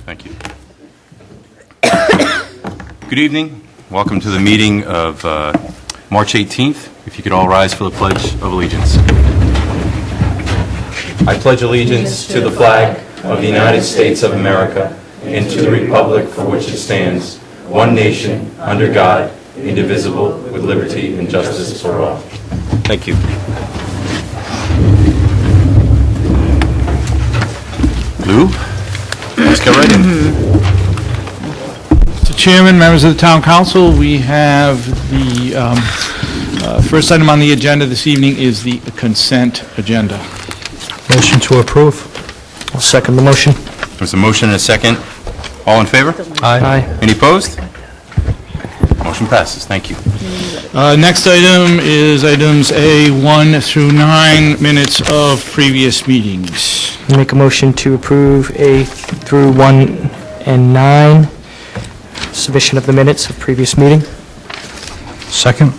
Thank you. Good evening. Welcome to the meeting of March 18th. If you could all rise for the Pledge of Allegiance. I pledge allegiance to the flag of the United States of America and to the republic for which it stands, one nation, under God, indivisible, with liberty and justice for all. Thank you. Lou, let's get right in. Mr. Chairman, members of the Town Council, we have the first item on the agenda this evening is the consent agenda. Motion to approve. I'll second the motion. There's a motion and a second. All in favor? Aye. Any opposed? Motion passes. Thank you. Next item is items A1 through 9, minutes of previous meetings. Make a motion to approve A through 1 and 9. Submission of the minutes of previous meeting. Second.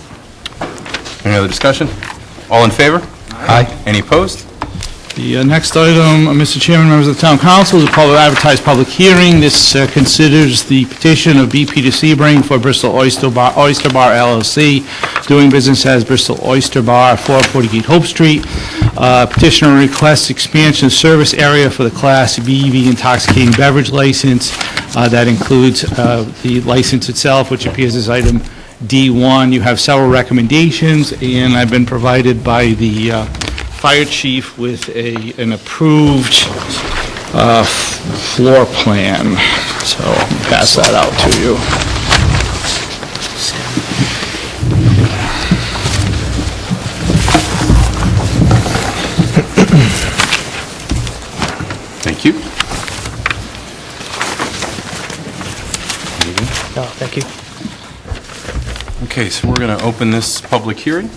Any other discussion? All in favor? Aye. Any opposed? The next item, Mr. Chairman, members of the Town Council, is a advertised public hearing. This considers the petition of BP to Sebring for Bristol Oyster Bar LLC, doing business as Bristol Oyster Bar, 448 Hope Street. Petitioner requests expansion of service area for the Class BV intoxicating beverage license. That includes the license itself, which appears as item D1. You have several recommendations, and I've been provided by the fire chief with an approved floor plan. So I'll pass that out to you. Thank you. No, thank you. Okay, so we're going to open this public hearing,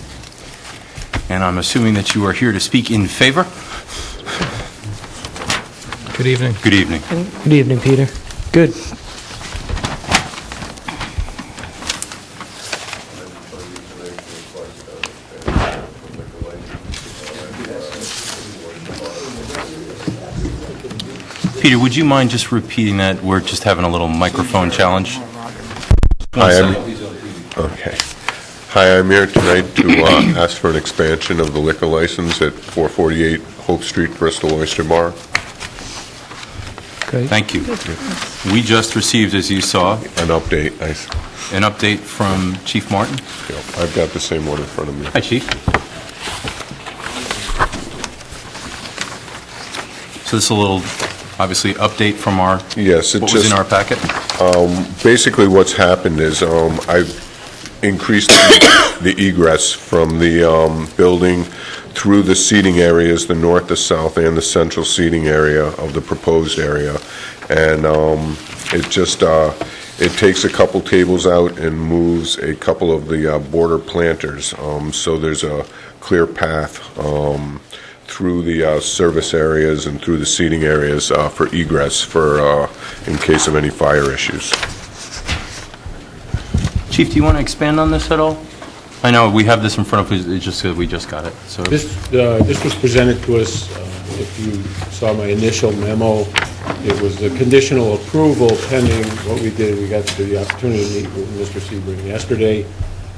and I'm assuming that you are here to speak in favor. Good evening. Good evening. Good evening, Peter. Good. Peter, would you mind just repeating that? We're just having a little microphone challenge. Hi, I'm here tonight to ask for an expansion of the liquor license at 448 Hope Street, Bristol Oyster Bar. Great. Thank you. We just received, as you saw, An update. an update from Chief Martin. I've got the same one in front of me. Hi, Chief. So this is a little, obviously, update from our, Yes, what was in our packet? Basically what's happened is I've increased the egress from the building through the seating areas, the north, the south, and the central seating area of the proposed area. And it just, it takes a couple tables out and moves a couple of the border planters. So there's a clear path through the service areas and through the seating areas for egress for in case of any fire issues. Chief, do you want to expand on this at all? I know we have this in front of us, it's just that we just got it, so. This was presented to us, if you saw my initial memo, it was a conditional approval pending what we did. We got the opportunity to meet with Mr. Sebring yesterday,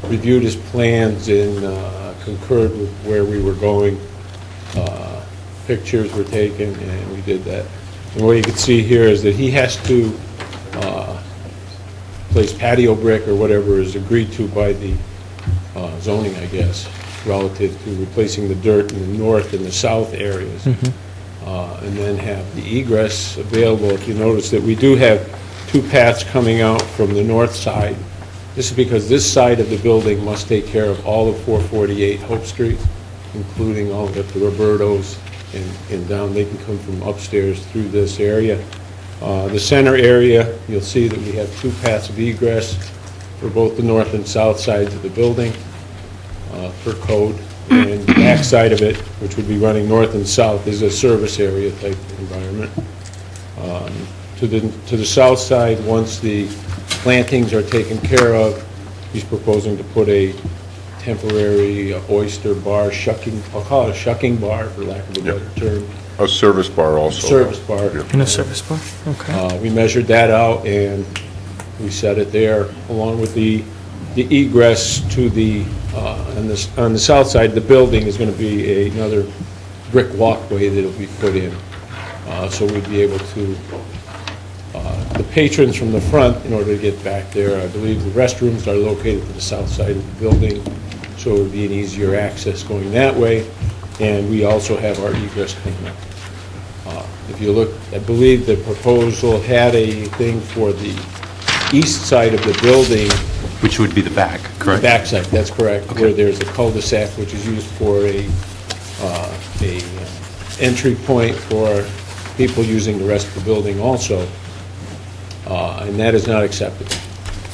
reviewed his plans and concurred with where we were going. Pictures were taken and we did that. And what you can see here is that he has to place patio brick or whatever is agreed to by the zoning, I guess, relative to replacing the dirt in the north and the south areas. And then have the egress available. If you notice that we do have two paths coming out from the north side. This is because this side of the building must take care of all of 448 Hope Street, including all of the Robertos and down. They can come from upstairs through this area. The center area, you'll see that we have two paths of egress for both the north and south sides of the building per code. And the back side of it, which would be running north and south, is a service area type environment. To the south side, once the plantings are taken care of, he's proposing to put a temporary oyster bar, shucking, I'll call it a shucking bar for lack of a better term, A service bar also. service bar. Yeah. In a service bar? Okay. We measured that out, and we set it there, along with the egress to the, on the south side of the building is going to be another brick walkway that'll be put in. So we'd be able to, the patrons from the front, in order to get back there, I believe the restrooms are located to the south side of the building, so it would be an easier access going that way, and we also have our egress coming up. If you look, I believe the proposal had a thing for the east side of the building. Which would be the back, correct? Backside, that's correct, Okay. where there's a cul-de-sac which is used for a entry point for people using the rest of the building also, and that is not acceptable.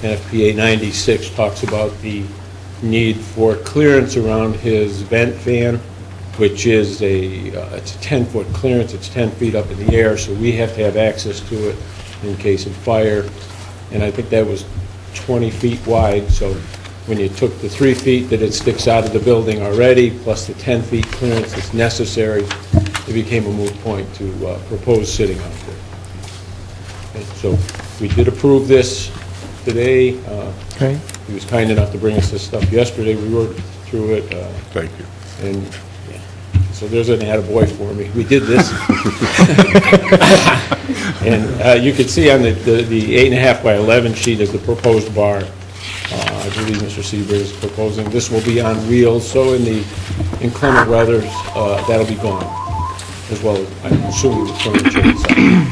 NFPA 96 talks about the need for clearance around his vent fan, which is it's a 10-foot clearance, it's 10 feet up in the air, so we have to have access to it in case of fire, and I think that was 20 feet wide, so when you took the 3 feet that it sticks out of the building already, plus the 10 feet clearance that's necessary, it became a moot point to propose sitting out there. Okay, so we did approve this today. Okay. He was kind enough to bring us this stuff yesterday. We worked through it, Thank you. and yeah, so there's an attaboy for me. We did this. And you can see on the 8.5 by 11 sheet is the proposed bar. I believe Mr. Seaver is proposing. This will be on wheels, so in the inclement weather, that'll be gone, as well as, I'm assuming, the furniture inside.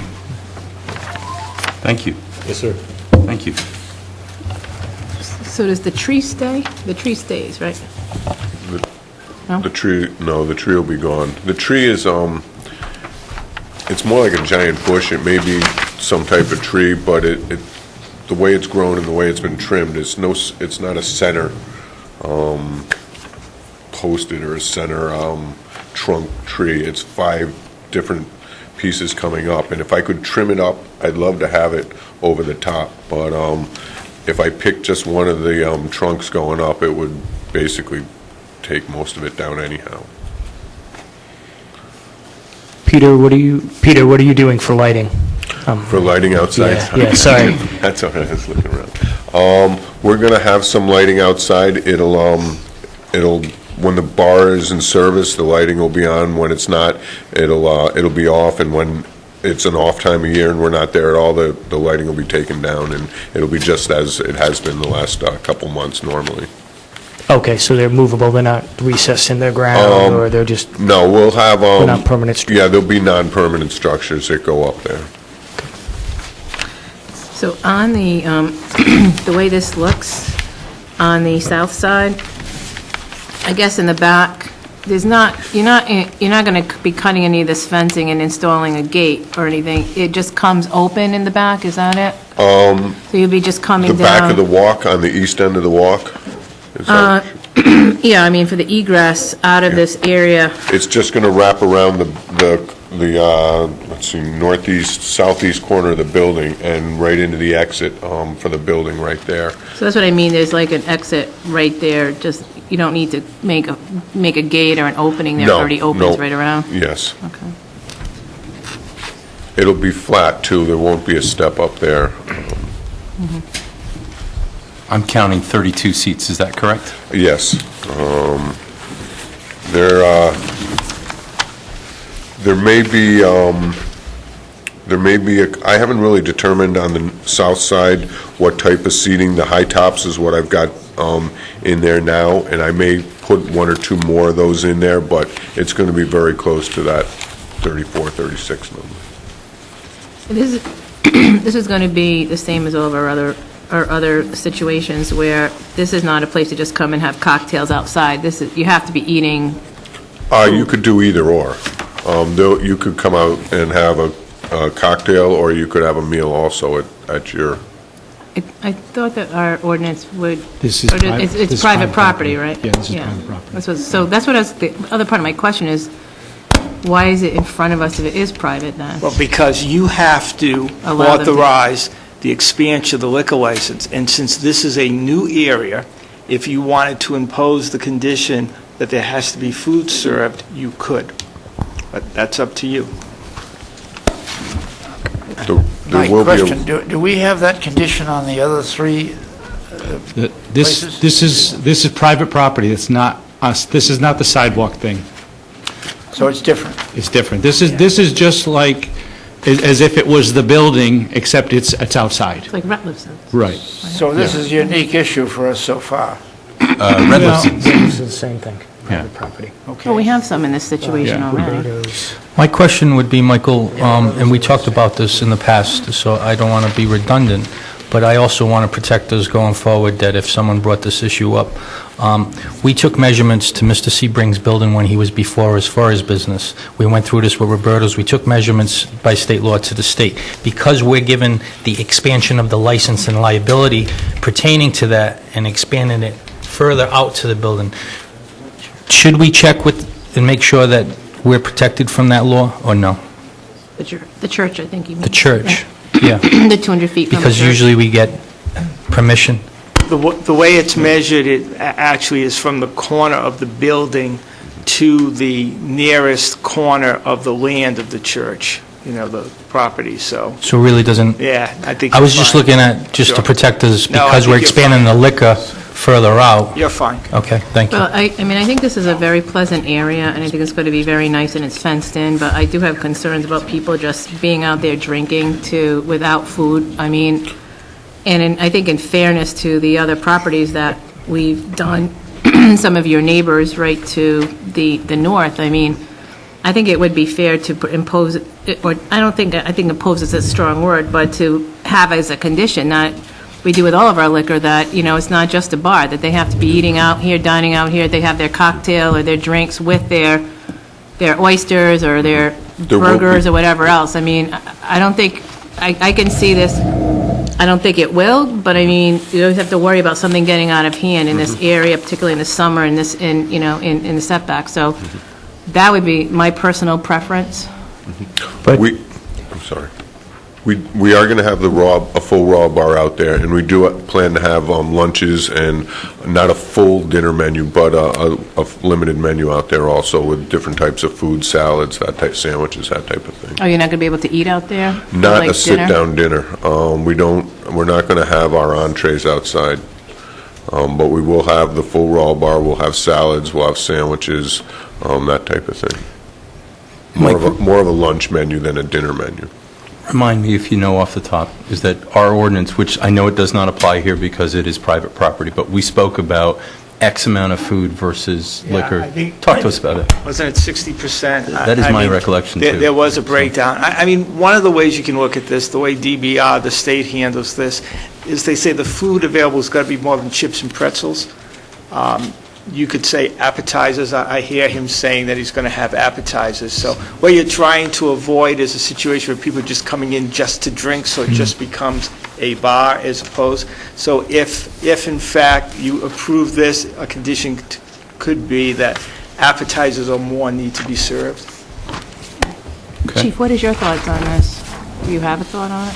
Thank you. Yes, sir. Thank you. So does the tree stay? The tree stays, right? No? The tree, no, the tree will be gone. The tree is, it's more like a giant bush. It may be some type of tree, but the way it's grown and the way it's been trimmed, it's not a center posted or a center trunk tree. It's 5 different pieces coming up, and if I could trim it up, I'd love to have it over the top, but if I picked just one of the trunks going up, it would basically take most of it down anyhow. Peter, what are you doing for lighting? For lighting outside? Yeah, sorry. That's all right, I was looking around. We're gonna have some lighting outside. It'll, when the bar is in service, the lighting will be on. When it's not, it'll be off, and when it's an off time of year and we're not there at all, the lighting will be taken down, and it'll be just as it has been the last couple months normally. Okay, so they're movable, they're not recessed in the ground, or they're just, No, we'll have, they're not permanent structures? yeah, there'll be non-permanent structures that go up there. So on the, the way this looks on the south side, I guess in the back, there's not, you're not going to be cutting any of this fencing and installing a gate or anything. It just comes open in the back, is that it? So you'll be just coming The down? back of the walk, on the east end of the walk? Is that- Yeah, I mean, for the egress out of this area. It's just going to wrap around the let's see, northeast, southeast corner of the building and right into the exit for the building right there. So that's what I mean, there's like an exit right there, just, you don't need to make a gate or an opening there, it No, already opens no. right around? Yes. Okay. It'll be flat, too. There won't be a step up there. I'm counting 32 seats, is that correct? Yes. There may be, I haven't really determined on the south side what type of seating. The high tops is what I've got in there now, and I may put 1 or 2 more of those in there, but it's going to be very close to that 34, 36 number. This is going to be the same as all of our other situations where this is not a place to just come and have cocktails outside. This is, you have to be eating. You could do either or. You could come out and have a cocktail, or you could have a meal also at your... I thought that our ordinance would. This is or private- It's this is private private property, property. right? Yeah, this is private property. So that's what the other part of my question is, why is it in front of us if it is private then? Well, because you have to Allow them to- authorize the expansion of the liquor license, and since this is a new area, if you wanted to impose the condition that there has to be food served, you could. But that's up to you. There My will be a- question, do we have that condition on the other three? Places? This is private property, it's not us, this is not the sidewalk thing. So it's different? It's different. This is just like, as if it was the building, except it's outside. It's like Rutledge said. Right. So this is a unique issue for us so far? Red Well- Lipson's. This is the same thing, Yeah. private property. Well, we have some in this situation Yeah. already. Roberto's. My question would be, Michael, and we talked about this in the past, so I don't want to be redundant, but I also want to protect us going forward, that if someone brought this issue up, we took measurements to Mr. Sebring's building when he was before us for his business. We went through this with Roberto's. We took measurements by state law to the state. Because we're given the expansion of the license and liability pertaining to that and expanding it further out to the building, should we check with and make sure that we're protected from that law, or no? The church, I think you mean. The church, yeah, The 200 feet from the because church. usually we get permission. The way it's measured, it actually is from the corner of the building to the nearest corner of the land of the church, the property, so, So it really doesn't, yeah, I think I was you're just fine. looking at, just to Sure. protect us, No, I because think we're you're expanding the liquor further out. You're fine. Okay, thank you. Well, I think this is a very pleasant area, and I think it's going to be very nice, and it's fenced in, but I do have concerns about people just being out there drinking without food. I think in fairness to the other properties that we've done, some of your neighbors right to the north, I think it would be fair to impose, I think impose is a strong word, but to have as a condition, not, we do with all of our liquor, that, it's not just a bar, that they have to be eating out here, dining out here, they have their cocktail or their drinks with their oysters or their There will be- burgers or whatever else. I don't think, I can see this, I don't think it will, but you always have to worry about something getting out of hand in this area, particularly in the summer, in the setback. So that would be my personal preference. But I'm sorry. We are going to have a full raw bar out there, and we do plan to have lunches and not a full dinner menu, but a limited menu out there also with different types of food, salads, that type, sandwiches, that type of thing. Oh, you're not going to be able to eat out there? Not Like a sit-down dinner. We're not going to have our entrees outside, but we will have the full raw bar. We'll have salads, we'll have sandwiches, that type of thing. More of a lunch menu than a dinner menu. Remind me, if you know off the top, is that our ordinance, which I know it does not apply here because it is private property, but we spoke about X amount of food versus Yeah, liquor. I think- Talk to us about it. Wasn't it 60%? That is my recollection, too. There was a breakdown. One of the ways you can look at this, the way DBR, the state handles this, is they say the food available has got to be more than chips and pretzels. You could say appetizers. I hear him saying that he's going to have appetizers. So what you're trying to avoid is a situation where people are just coming in just to drink, so it just becomes a bar as opposed. So if in fact you approve this, a condition could be that appetizers or more need to be served. Okay. Chief, what is your thoughts on this? Do you have a thought on it?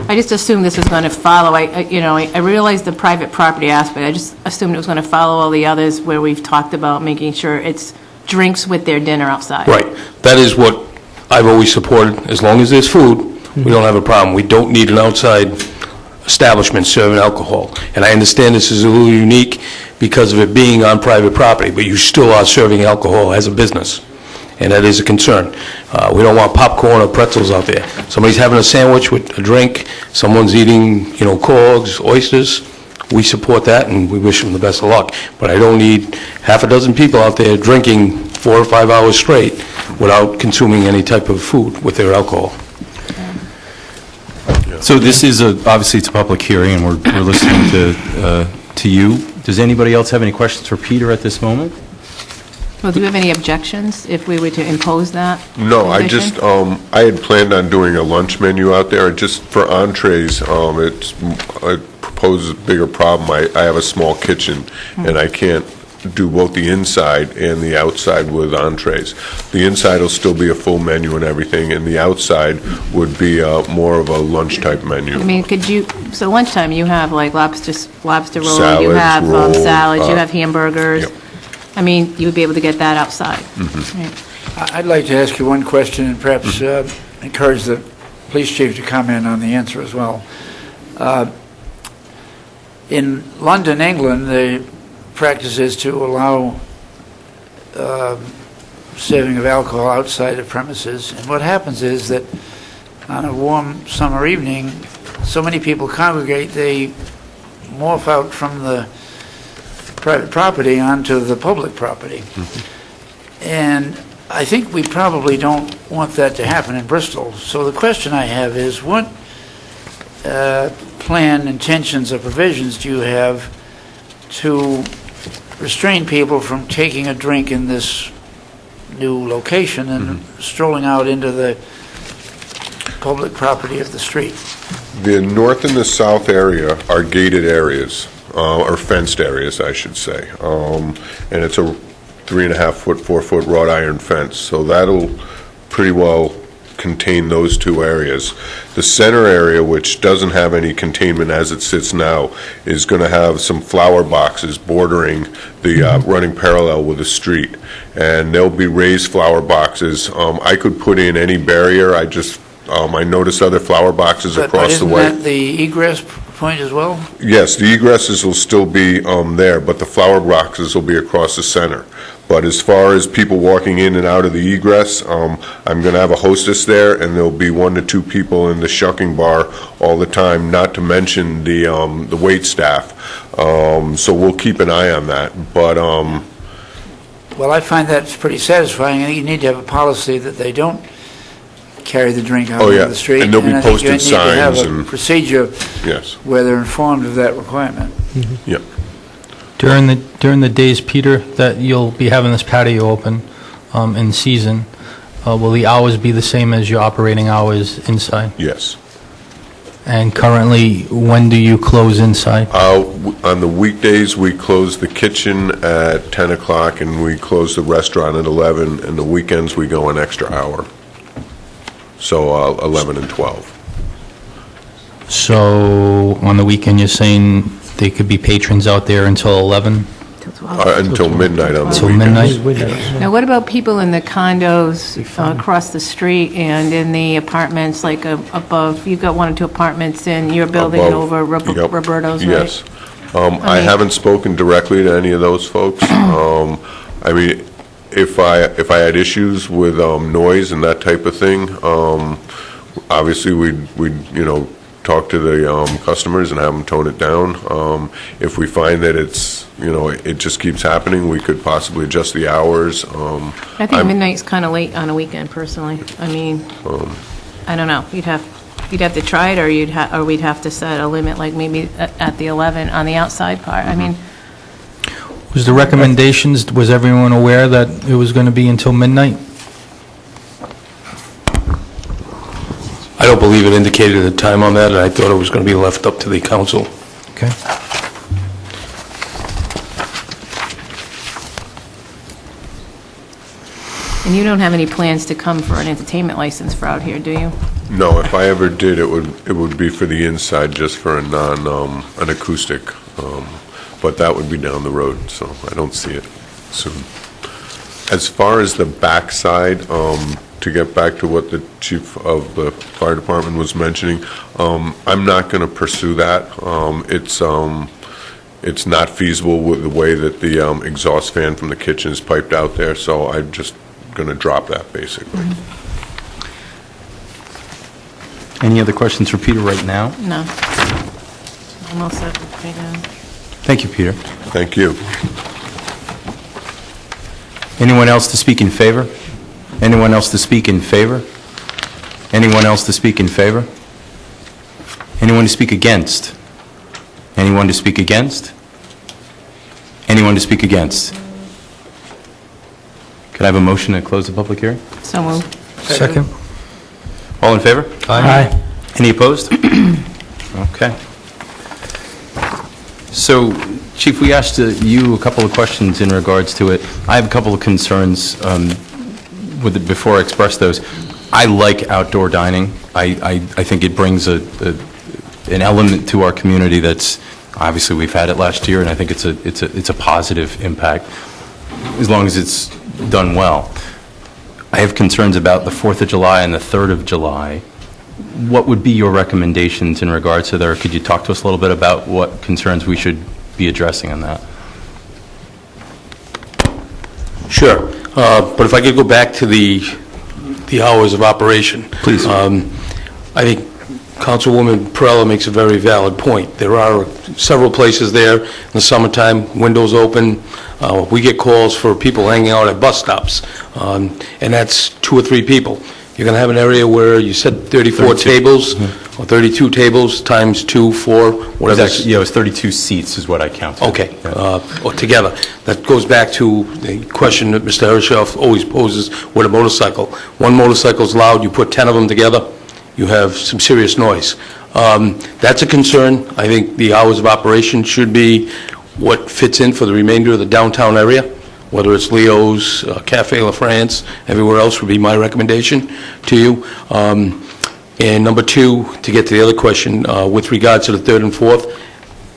I just assumed this was going to follow, I realized the private property aspect, I just assumed it was going to follow all the others where we've talked about making sure it's drinks with their dinner outside. Right. That is what I've always supported. As long as there's food, we don't have a problem. We don't need an outside establishment serving alcohol. And I understand this is a little unique because of it being on private property, but you still are serving alcohol as a business, and that is a concern. We don't want popcorn or pretzels out there. Somebody's having a sandwich with a drink, someone's eating, cogs, oysters. We support that, and we wish them the best of luck. But I don't need half a dozen people out there drinking 4 or 5 hours straight without consuming any type of food with their alcohol. So this is obviously it's a public hearing, and we're listening to you. Does anybody else have any questions for Peter at this moment? Well, do you have any objections if we were to impose that? No, I condition? just, I had planned on doing a lunch menu out there, just for entrees, it proposes a bigger problem. I have a small kitchen, and I can't do both the inside and the outside with entrees. The inside will still be a full menu and everything, and the outside would be more of a lunch-type menu. So lunchtime, you have like lobster roll, you Salads, have roll, salads, you have hamburgers. Yep. I mean, you would be able to get that outside. Right. I'd like to ask you one question and perhaps encourage the police chief to comment on the answer as well. In London, England, the practice is to allow serving of alcohol outside the premises. And what happens is that on a warm summer evening, so many people congregate, they morph out from the private property onto the public property. And I think we probably don't want that to happen in Bristol. So the question I have is, what plan, intentions, or provisions do you have to restrain people from taking a drink in this new location and strolling out into the public property of the street? The north and the south area are gated areas, or fenced areas, I should say. And it's a 3.5-foot, 4-foot wrought iron fence, so that'll pretty well contain those two areas. The center area, which doesn't have any containment as it sits now, is going to have some flower boxes bordering the running parallel with the street, and there'll be raised flower boxes. I could put in any barrier. I notice other flower boxes across the way. But isn't that the egress point as well? Yes, the egresses will still be there, but the flower boxes will be across the center. But as far as people walking in and out of the egress, I'm going to have a hostess there, and there'll be 1 to 2 people in the shucking bar all the time, not to mention the wait staff. So we'll keep an eye on that. But Well, I find that's pretty satisfying. I think you need to have a policy that they don't carry the drink out into the street. And there'll be I think posted signs you need to have a and procedure yes, where they're informed of that requirement. yep. During the days, Peter, that you'll be having this patio open in season, will the hours be the same as your operating hours inside? Yes. And currently, when do you close inside? On the weekdays, we close the kitchen at 10 o'clock, and we close the restaurant at 11, and the weekends, we go an extra hour. So 11 and 12. So, on the weekend, you're saying there could be patrons out there until 11? Till 12. Until midnight on the Until weekends. midnight? Now, what about people in the condos across the street and in the apartments, like above? You've got 1 or 2 apartments in your building and Above, over yep, Roberto's, right? Yes. I haven't spoken directly to any of those folks. I mean, if I had issues with noise and that type of thing, obviously we'd talk to the customers and have them tone it down. If we find that it just keeps happening, we could possibly adjust the hours. I think midnight's kind of late on a weekend, personally. I mean, I don't know. You'd have to try it, or we'd have to set a limit, like maybe at the 11 on the outside part. I mean, Was the recommendations, was everyone aware that it was going to be until midnight? I don't believe it indicated a time on that, and I thought it was going to be left up to the council. Okay. and you don't have any plans to come for an entertainment license for out here, do you? No, if I ever did, it would be for the inside, just for an acoustic. But that would be down the road, so I don't see it soon. As far as the backside, to get back to what the chief of the fire department was mentioning, I'm not going to pursue that. It's not feasible with the way that the exhaust fan from the kitchen is piped out there, so I'm just going to drop that, basically. Any other questions for Peter right now? No. I'm all set right now. Thank you, Peter. Thank you. Anyone else to speak in favor? Anyone else to speak in favor? Anyone else to speak in favor? Anyone to speak against? Anyone to speak against? Anyone to speak against? Could I have a motion to close the public hearing? So moved. Second? All in favor? Aye. Any opposed? Okay. So, Chief, we asked you a couple of questions in regards to it. I have a couple of concerns with it before I express those. I like outdoor dining. I think it brings an element to our community that's, obviously we've had it last year, and I think it's a positive impact. as long as it's done well. I have concerns about the 4th of July and the 3rd of July. What would be your recommendations in regards to there? Could you talk to us a little bit about what concerns we should be addressing on that? Sure. But if I could go back to the hours of operation. Please. I think Councilwoman Perella makes a very valid point. There are several places there in the summertime, windows open. We get calls for people hanging out at bus stops, and that's 2 or 3 people. You're going to have an area where you said 34 tables, or 32 tables, times 2, 4, whatever. Yeah, it was 32 seats is what I counted. Okay, or together. That goes back to the question that Mr. Herreshoff always poses with a motorcycle. One motorcycle is loud, you put 10 of them together, you have some serious noise. That's a concern. I think the hours of operation should be what fits in for the remainder of the downtown area, whether it's Leo's, Café La France, everywhere else would be my recommendation to you. And number 2, to get to the other question, with regard to the 3rd and 4th,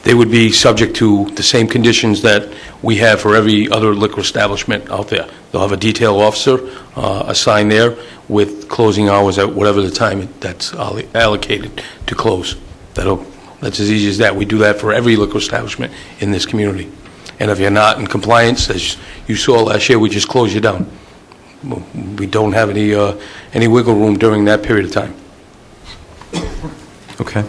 they would be subject to the same conditions that we have for every other liquor establishment out there. They'll have a detail officer assigned there with closing hours at whatever the time that's allocated to close. That's as easy as that. We do that for every liquor establishment in this community. And if you're not in compliance, as you saw last year, we just close you down. We don't have any wiggle room during that period of time. Okay.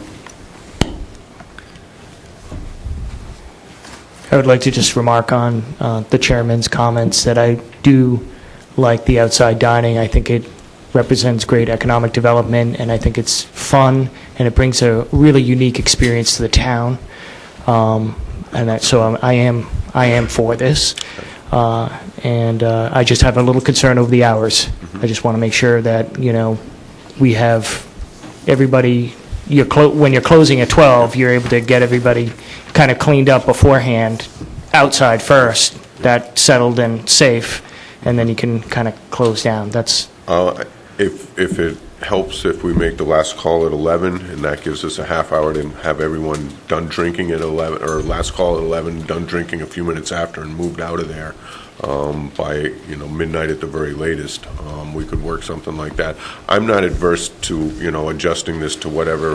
I would like to just remark on the chairman's comments that I do like the outside dining. I think it represents great economic development, and I think it's fun, and it brings a really unique experience to the town. So I am for this. And I just have a little concern over the hours. I just want to make sure that, we have everybody, when you're closing at 12, you're able to get everybody kind of cleaned up beforehand, outside first, that settled and safe, and then you can kind of close down. That's... If it helps if we make the last call at 11, and that gives us a half hour to have everyone done drinking at 11, or last call at 11, done drinking a few minutes after and moved out of there by, midnight at the very latest, we could work something like that. I'm not adverse to, adjusting this to whatever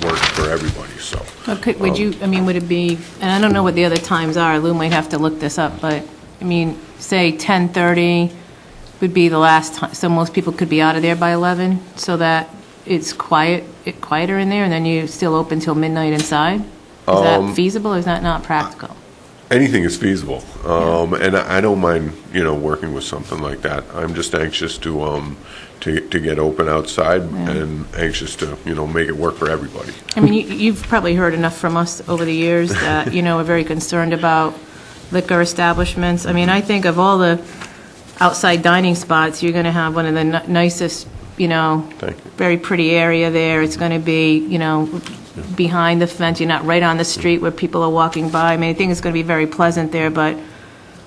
works for everybody, so. Okay, would it be, and I don't know what the other times are, Lou might have to look this up, but, say 10:30 would be the last time, so most people could be out of there by 11, so that it's quieter in there, and then you still open till midnight inside? Is that feasible, or is that not practical? Anything is feasible, and I don't mind, working with something like that. I'm just anxious to get open outside and anxious to, make it work for everybody. You've probably heard enough from us over the years that, we're very concerned about liquor establishments. I think of all the outside dining spots, you're going to have one of the nicest, very pretty area there. It's going to be, behind the fence. You're not right on the street where people are walking by. I think it's going to be very pleasant there, but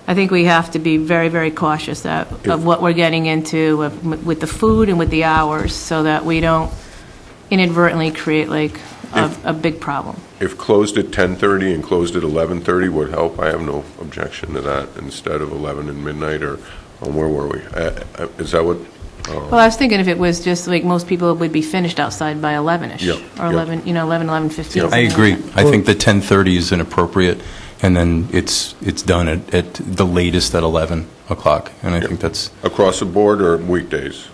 I think we have to be very, very cautious of what we're getting into with the food and with the hours, so that we don't inadvertently create a big problem. If closed at 10:30 and closed at 11:30 would help, I have no objection to that, instead of 11 and midnight, or where were we? Is that what? Well, I was thinking if it was just most people would be finished outside by 11-ish. Yep, or 11, 11:15. I agree. I think the 10:30 is inappropriate, and then it's done at the latest at 11 o'clock, and I think that's... Across the board or weekdays?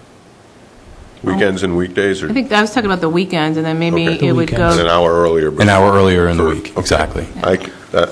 Weekends and weekdays? Or? I think I was talking about the weekends, and then maybe Okay. it would go... An hour earlier. An hour earlier in the week, exactly. I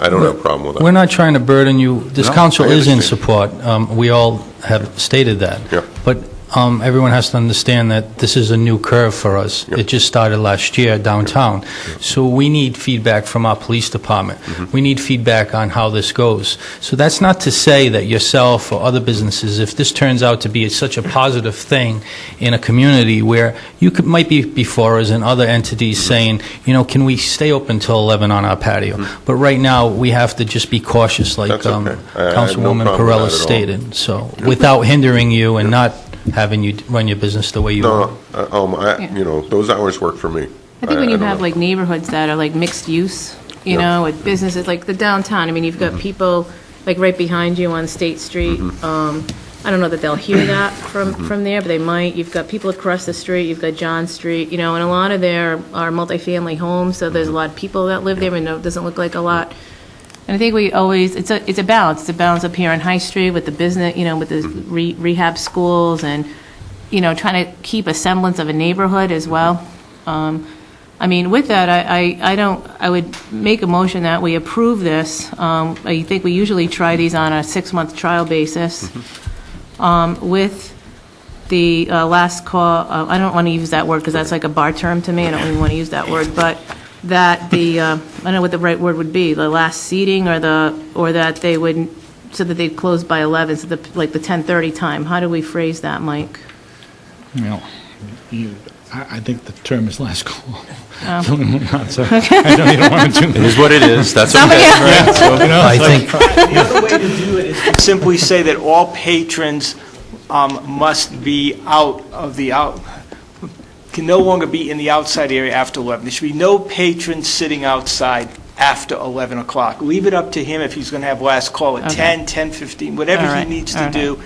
don't have a problem with that. We're not trying to burden you. This No, council I is in understand. support. We all have stated that. Yeah. But everyone has to understand that this is a new curve for us. Yeah. It just started last year downtown. So we need feedback from our police department. We need feedback on how this goes. So that's not to say that yourself or other businesses, if this turns out to be such a positive thing in a community where might be before us and other entities saying, can we stay open till 11 on our patio? But right now, we have to just be cautious, like That's okay. I have no Councilwoman problem with Perella that at all. stated. So without hindering you and not having you run your business the way you want. No, those hours work for me. I think when you don't have know. neighborhoods that are mixed use, Yeah. with businesses like the downtown, you've got people, like right behind you on State Street. I don't know that they'll hear that from there, but they might. You've got people across the street, you've got John Street, and a lot of there are multifamily homes, so there's a lot of people that live there, and it doesn't look like a lot. And I think we always, it's a balance. It's a balance up here on High Street with the business, with the rehab schools and, trying to keep a semblance of a neighborhood as well. With that, I would make a motion that we approve this. I think we usually try these on a 6-month trial basis. With the last call, I don't want to use that word because that's like a bar term to me. I don't really want to use that word, but that I don't know what the right word would be, the last seating or that they would, so that they'd close by 11, so like the 10:30 time. How do we phrase that, Mike? I think the term is last call. Oh. So I know you don't want to do It is what it is, that's Somebody okay. else- I think, The other way to do it is to simply say that all patrons must be can no longer be in the outside area after 11. There should be no patrons sitting outside after 11 o'clock. Leave it up to him if he's going to have last call at 10, 10:15, whatever All he right, needs all to right. do.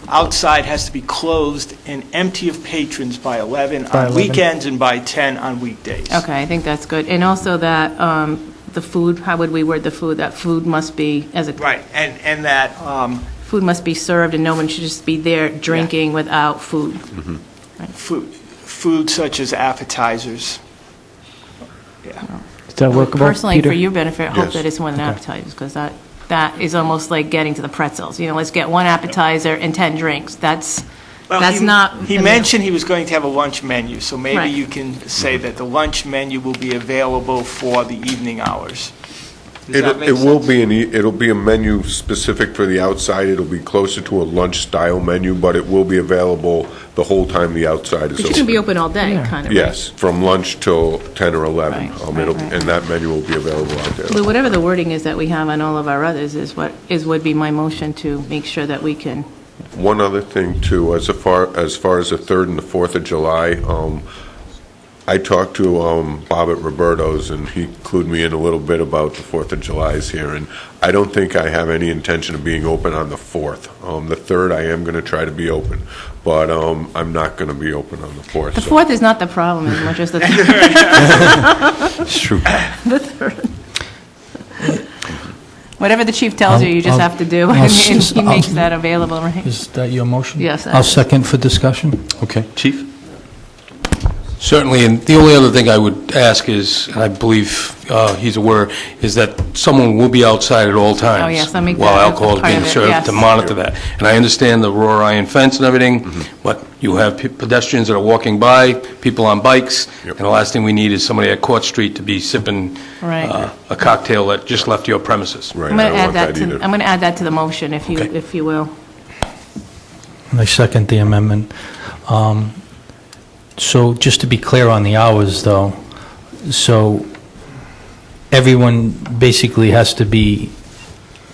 Outside has to be closed and empty of patrons by 11 By on 11. weekends and by 10 on weekdays. Okay, I think that's good. And also that the food, how would we word the food? That food must be, Right, and that, food must be served and no one should just be there drinking without food. food such as appetizers. Yeah. Is that workable, Personally, Peter? for your benefit, I hope Yes. that it's more than appetizers, because that is almost like getting to the pretzels. Let's get one appetizer and 10 drinks. That's not... He mentioned he was going to have a lunch menu, so maybe Right. you can say that the lunch menu will be available for the evening hours. Does that make It will sense? it'll be a menu specific for the outside. It'll be closer to a lunch-style menu, but it will be available the whole time the outside is But you open. can be open all day, kind of, right? Yes, from lunch till 10 or 11. Right, right. And that menu will be available out there. Lou, whatever the wording is that we have on all of our others would be my motion to make sure that we can... One other thing, too, as far as the 3rd and the 4th of July, I talked to Bob at Roberto's, and he clued me in a little bit about the 4th of July's here, and I don't think I have any intention of being open on the 4th. The 3rd, I am going to try to be open, but I'm not going to be open on the 4th. The so- 4th is not the problem as much as the It's true. the 3rd. Whatever the chief tells you, you just have to do, and he makes that available, right? is that your motion? Yes, that I'll is. second for discussion. Okay, Chief? certainly, and the only other thing I would ask is, and I believe he's aware, is that someone will be outside at all times. Oh, yes, I'll make while that a alcohol is part being of it, served, to yes. monitor that. And I understand the wrought iron fence and everything, but you have pedestrians that are walking by, people on bikes, Yep. and the last thing we need is somebody at Court Street to be sipping Right. a cocktail that just left your premises. Right, I'm I going to don't add want that that to, either. I'm going to add that to the motion, if Okay. you will. I second the amendment. So just to be clear on the hours, though, so everyone basically has to be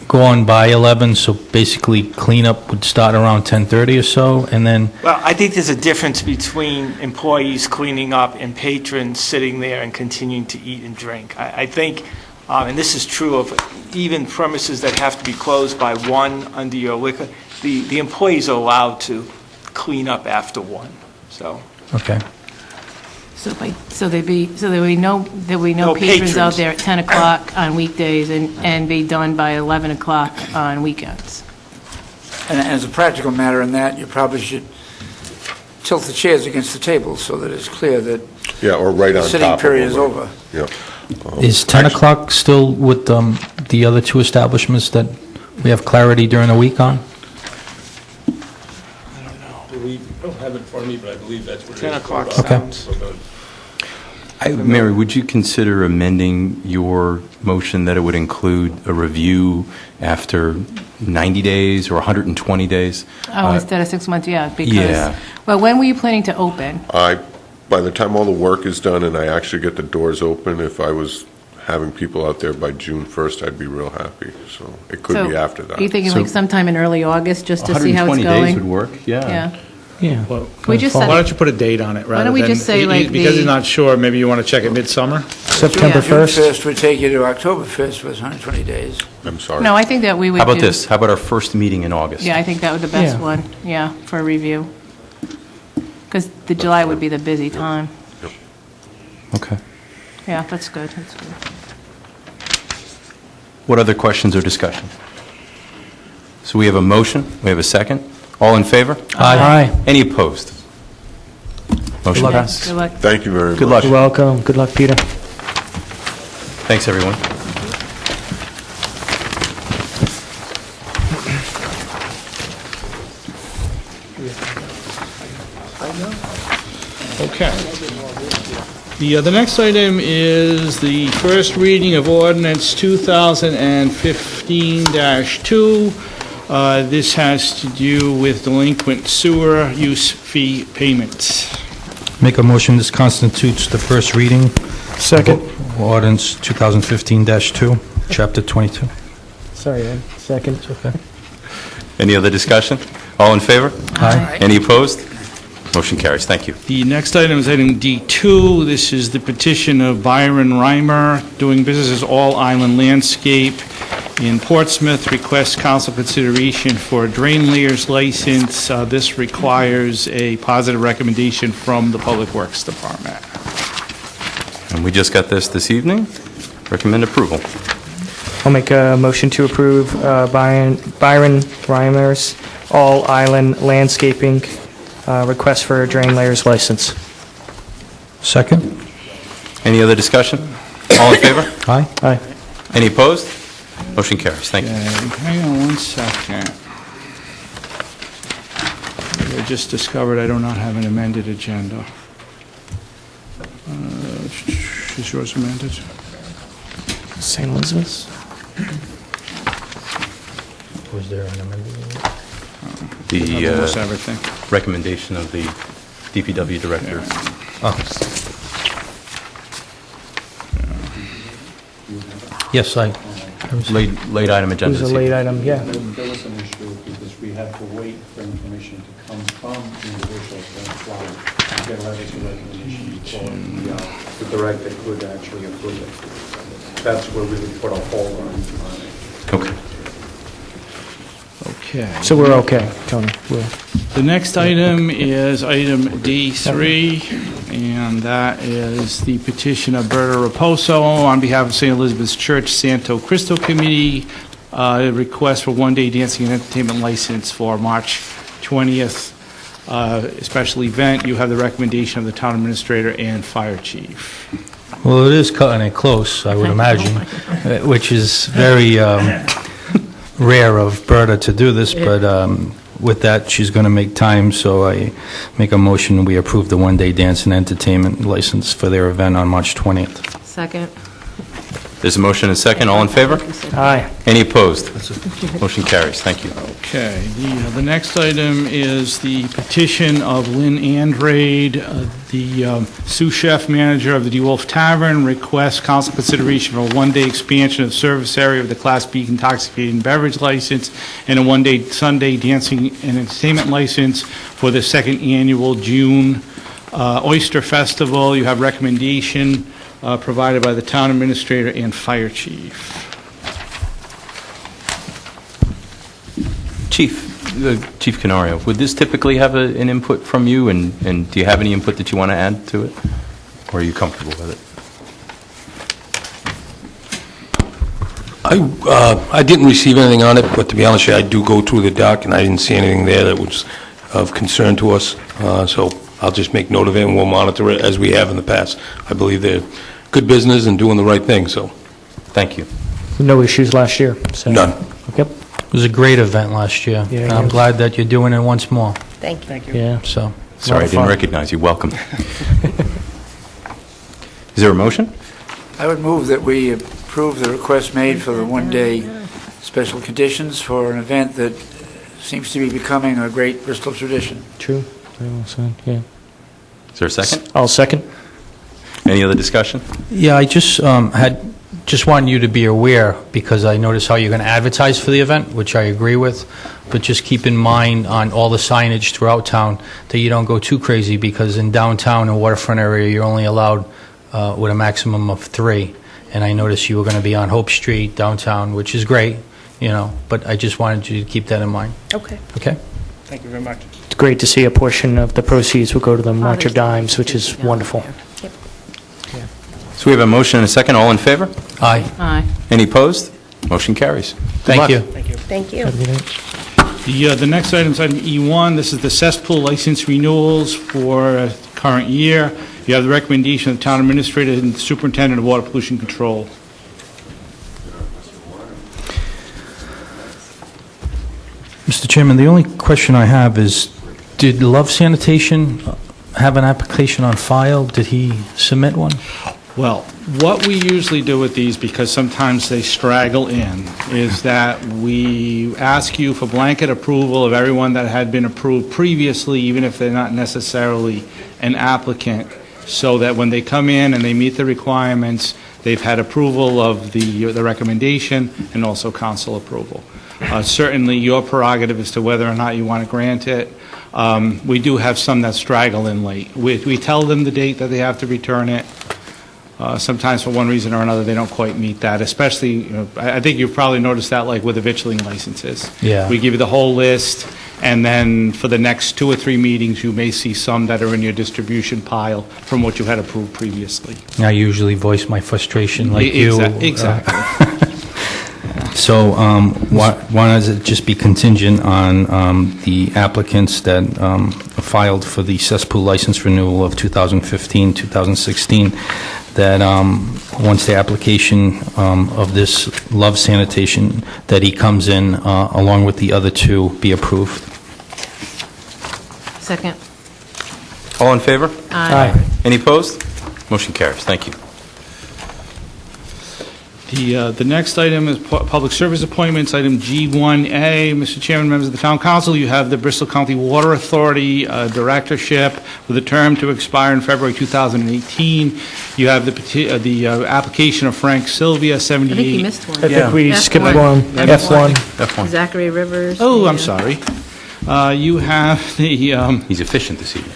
gone by 11, so basically cleanup would start around 10:30 or so, and then, Well, I think there's a difference between employees cleaning up and patrons sitting there and continuing to eat and drink. I think, and this is true of even premises that have to be closed by 1 under your liquor, the employees are allowed to clean up after 1, so. okay. So there would be no No patrons out patrons. there at 10 o'clock on weekdays and be done by 11 o'clock on weekends. And as a practical matter in that, you probably should tilt the chairs against the tables so that it's clear that Yeah, or right on top of sitting period is them. over. Yeah. Is 10 o'clock still with the other two establishments that we have clarity during the week on? I don't have it in front of me, but I believe that's what it is. 10 o'clock Okay. sounds. Mary, would you consider amending your motion that it would include a review after 90 days or 120 days? Oh, instead of 6 months, yeah, because... Yeah. Well, when were you planning to open? By the time all the work is done and I actually get the doors open, if I was having people out there by June 1st, I'd be real happy. So it could be after that. Are you thinking So- like sometime in early August, just to see how it's 120 going? days would work, Yeah. Yeah. Well, We just why said- don't you put a date on it, rather don't we than- just say, like, Because the- he's not sure, maybe you want to check it midsummer? September June 1st? 1st would take you to October 1st with 120 days. I'm sorry. No, I think that we would How about do- this? How about our first meeting in August? Yeah, I think that would be the best Yeah. one, yeah, for review. Because the July would be the busy time. Okay. Yeah, that's good, that's good. What other questions or discussion? So we have a motion, we have a second. All in favor? Aye. Any opposed? Motion luck. passes. Good luck. Thank you very much. Good luck. You're welcome. Good luck, Peter. Thanks, everyone. Okay. The next item is the first reading of ordinance 2015-2. This has to do with delinquent sewer use fee payments. Make a motion, this constitutes the first reading. Second. of Ordinance 2015-2, Chapter 22. Sorry, Ed. Second. Okay. Any other discussion? All in favor? Aye. Any opposed? Motion carries. Thank you. The next item is item D2. This is the petition of Byron Reimer, doing business as All Island Landscape in Portsmouth, requests council consideration for a drain layers license. This requires a positive recommendation from the Public Works Department. And we just got this evening. Recommend approval. I'll make a motion to approve Byron Reimer's All Island Landscaping request for a drain layers license. Second? Any other discussion? All in favor? Aye. Aye. Any opposed? Motion carries. Thank you. Okay, hang on one second. I just discovered I do not have an amended agenda. Is yours amended? St. Elizabeth's? Was there an amendment? The Almost everything. recommendation of the DPW director. Yes, I Late item It agenda. was a this late evening. item, yeah. There was an issue because we had to wait for information to come from individuals that applied to get letters of recommendation before the director could actually approve it. That's where we would put a hold on it. Okay. Okay. So we're okay, Tony. We're- The next item is item D3, and that is the petition of Berta Raposo on behalf of St. Elizabeth's Church Santo Cristo Committee, request for one-day dancing and entertainment license for March 20th, special event. You have the recommendation of the town administrator and fire chief. Well, it is cutting it close, I would imagine, which is very rare of Berta to do this, but with that, she's going to make time, so I make a motion, we approve the one-day dance and entertainment license for their event on March 20th. Second. There's a motion and a second. All in favor? Aye. Any opposed? Motion carries. Thank you. Okay, the next item is the petition of Lynn Andrade, the sous chef manager of the DeWolf Tavern, requests council consideration for a one-day expansion of service area of the Class B intoxicating beverage license and a one-day Sunday dancing and entertainment license for the second annual June Oyster Festival. You have recommendation provided by the town administrator and fire chief. Chief Canario, would this typically have an input from you, and do you have any input that you want to add to it? Or are you comfortable with it? I didn't receive anything on it, but to be honest with you, I do go through the dock, and I didn't see anything there that was of concern to us, so I'll just make note of it, and we'll monitor it as we have in the past. I believe they're good business and doing the right thing, so. Thank you. No issues last year, so. None. Yep, It was a great event last year, Yeah, and it I'm was. glad that you're doing it once more, Thank you. yeah. so. Sorry, I of didn't fun. recognize you. Welcome. Is there a motion? I would move that we approve the request made for the one-day special conditions for an event that seems to be becoming a great Bristol tradition. True. Very well said, yeah. Is there a second? I'll second. Any other discussion? Yeah, I just had just want you to be aware, because I notice how you're going to advertise for the event, which I agree with, but just keep in mind on all the signage throughout town that you don't go too crazy, because in downtown and waterfront area, you're only allowed with a maximum of 3. And I noticed you were going to be on Hope Street downtown, which is great, but I just wanted you to keep that in mind. Okay. Okay? Thank you very much. It's great to see a portion of the proceeds will go to the March of Dimes, which is wonderful. Yep. So we have a motion and a second. All in favor? Aye. Aye. Any opposed? Motion carries. Thank luck. you. Thank you. Have a good night. The next item is item E1. This is the cesspool license renewals for current year. You have the recommendation of the town administrator and the superintendent of water pollution control. Mr. Chairman, the only question I have is, did Love Sanitation have an application on file? Did he submit one? Well, what we usually do with these, because sometimes they straggle in, is that we ask you for blanket approval of everyone that had been approved previously, even if they're not necessarily an applicant, so that when they come in and they meet the requirements, they've had approval of the recommendation and also council approval. Certainly, your prerogative as to whether or not you want to grant it. We do have some that straggle in late. We tell them the date that they have to return it. Sometimes for one reason or another, they don't quite meet that, especially, I think you've probably noticed that like with the vitrilling licenses. Yeah. We give you the whole list, and then for the next 2 or 3 meetings, you may see some that are in your distribution pile from what you had approved previously. I usually voice my frustration like you. Exactly. So why does it just be contingent on the applicants that filed for the cesspool license renewal of 2015, 2016, that once the application of this Love Sanitation, that he comes in along with the other 2 be approved? Second. All in favor? Aye. Any opposed? Motion carries. Thank you. The next item is public service appointments, item G1A. Mr. Chairman, members of the Town Council, you have the Bristol County Water Authority Directorship with a term to expire in February 2018. You have the application of Frank Sylvia, I 78. think you missed one. I think we F1. skipped one. F1. F1. Zachary Rivers. Oh, I'm yeah. sorry. You have the He's efficient this evening.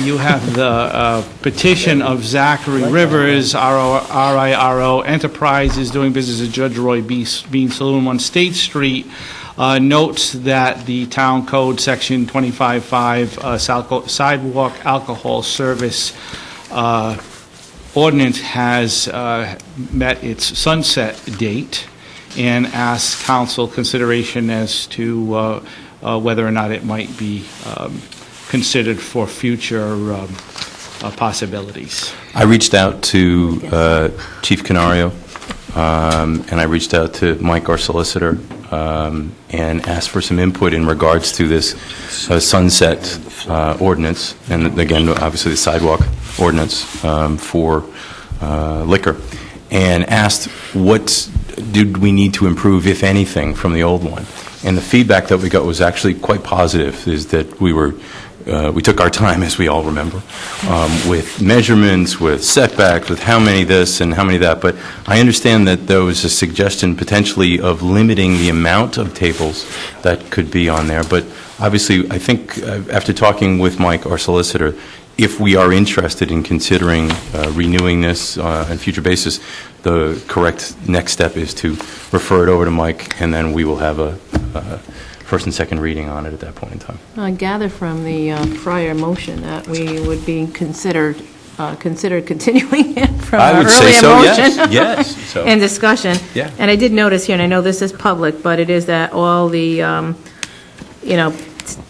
you have the petition of Zachary Rivers, RIRO Enterprises, doing business at Judge Roy Bean Saloon, 1 State Street. Notes that the Town Code, Section 25.5, Sidewalk Alcohol Service Ordinance has met its sunset date, and asks council consideration as to whether or not it might be considered for future possibilities. I reached out to Chief Canario, and I reached out to Mike, our solicitor, and asked for some input in regards to this sunset ordinance, and again, obviously the sidewalk ordinance for liquor, and asked what did we need to improve, if anything, from the old one. And the feedback that we got was actually quite positive, is that we took our time, as we all remember, with measurements, with setbacks, with how many this and how many that. But I understand that there was a suggestion potentially of limiting the amount of tables that could be on there. But obviously, I think after talking with Mike, our solicitor, if we are interested in considering renewing this on a future basis, the correct next step is to refer it over to Mike, and then we will have a first and second reading on it at that point in time. I gather from the prior motion that we would be considered continuing it from I our would say earlier so, motion. yes. So- And discussion. Yeah. And I did notice here, and I know this is public, but it is that all the,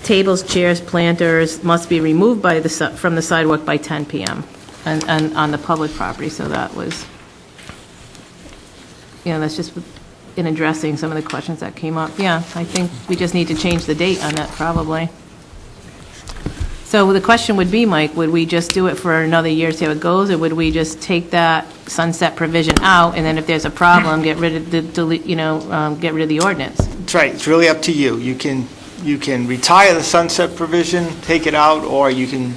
tables, chairs, planters must be removed from the sidewalk by 10 p.m. and on the public property, so that was, that's just in addressing some of the questions that came up. Yeah, I think we just need to change the date on that, probably. So the question would be, Mike, would we just do it for another year, see how it goes, or would we just take that sunset provision out, and then if there's a problem, get rid of get rid of the ordinance? That's right, it's really up to you. You can retire the sunset provision, take it out, or you can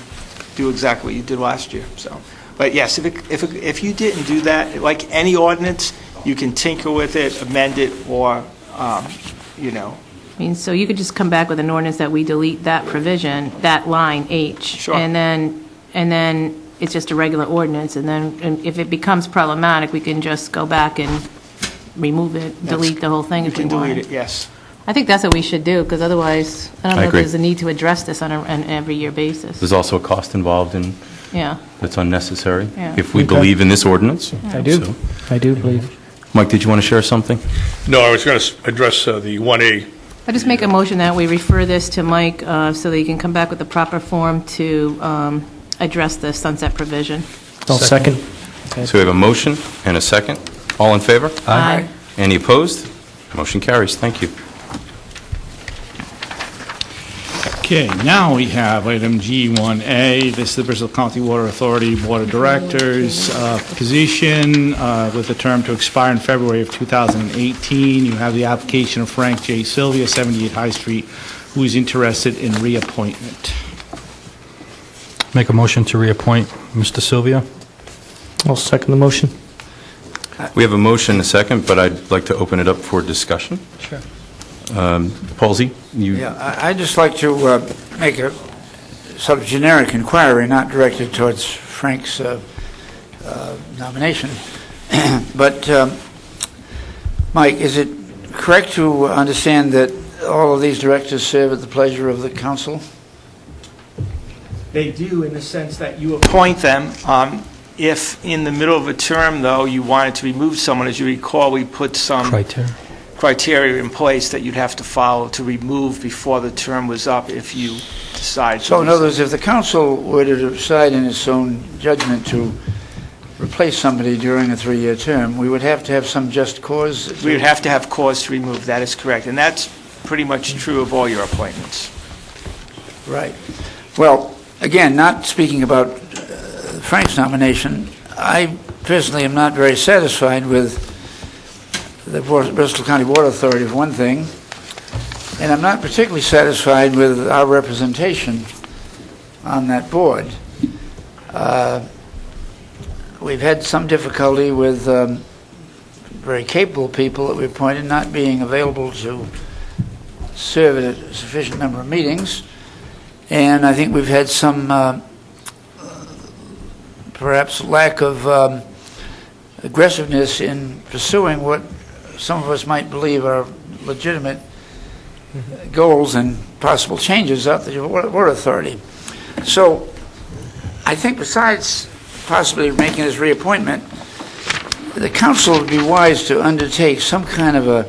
do exactly what you did last year. So But yes, if you didn't do that, like any ordinance, you can tinker with it, amend it, or, you know. I mean, so you could just come back with an ordinance that we delete that provision, that line H. Sure. And then it's just a regular ordinance, and then if it becomes problematic, we can just go back and remove it, delete the whole thing if we want. You can delete it, yes. I think that's what we should do, because otherwise, I don't I know if agree. there's a need to address this on an every-year basis. There's also a cost involved in, Yeah. that's unnecessary, Yeah. if we Okay. believe in this ordinance. I do. So- I do believe. Mike, did you want to share something? No, I was going to address the 1A. I just make a motion that we refer this to Mike so that he can come back with the proper form to address the sunset provision. I'll second. So we have a motion and a second. All in favor? Aye. Any opposed? Motion carries. Thank you. Okay, now we have item G1A. This is the Bristol County Water Authority Board of Directors position with a term to expire in February of 2018. You have the application of Frank J. Sylvia, 78 High Street, who is interested in reappointment. Make a motion to reappoint Mr. Sylvia. I'll second the motion. We have a motion and a second, but I'd like to open it up for discussion. Sure. Palsy, you... Yeah, I'd just like to make a sort of generic inquiry, not directed towards Frank's nomination. But, Mike, is it correct to understand that all of these directors serve at the pleasure of the council? They do, in the sense that you appoint them. If in the middle of a term, though, you wanted to remove someone, as you recall, we put some criteria in place that you'd have to follow to remove before the term was up if you decide to. So in other words, if the council were to decide in its own judgment to replace somebody during a 3-year term, we would have to have some just cause? We would have to have cause to remove, that is correct. And that's pretty much true of all your appointments. Right. Well, again, not speaking about Frank's nomination, I personally am not very satisfied with the Bristol County Water Authority, for one thing, and I'm not particularly satisfied with our representation on that board. We've had some difficulty with very capable people that we appointed not being available to serve at a sufficient number of meetings, and I think we've had some perhaps lack of aggressiveness in pursuing what some of us might believe are legitimate goals and possible changes of the Water Authority. So I think besides possibly making this reappointment, the council would be wise to undertake some kind of a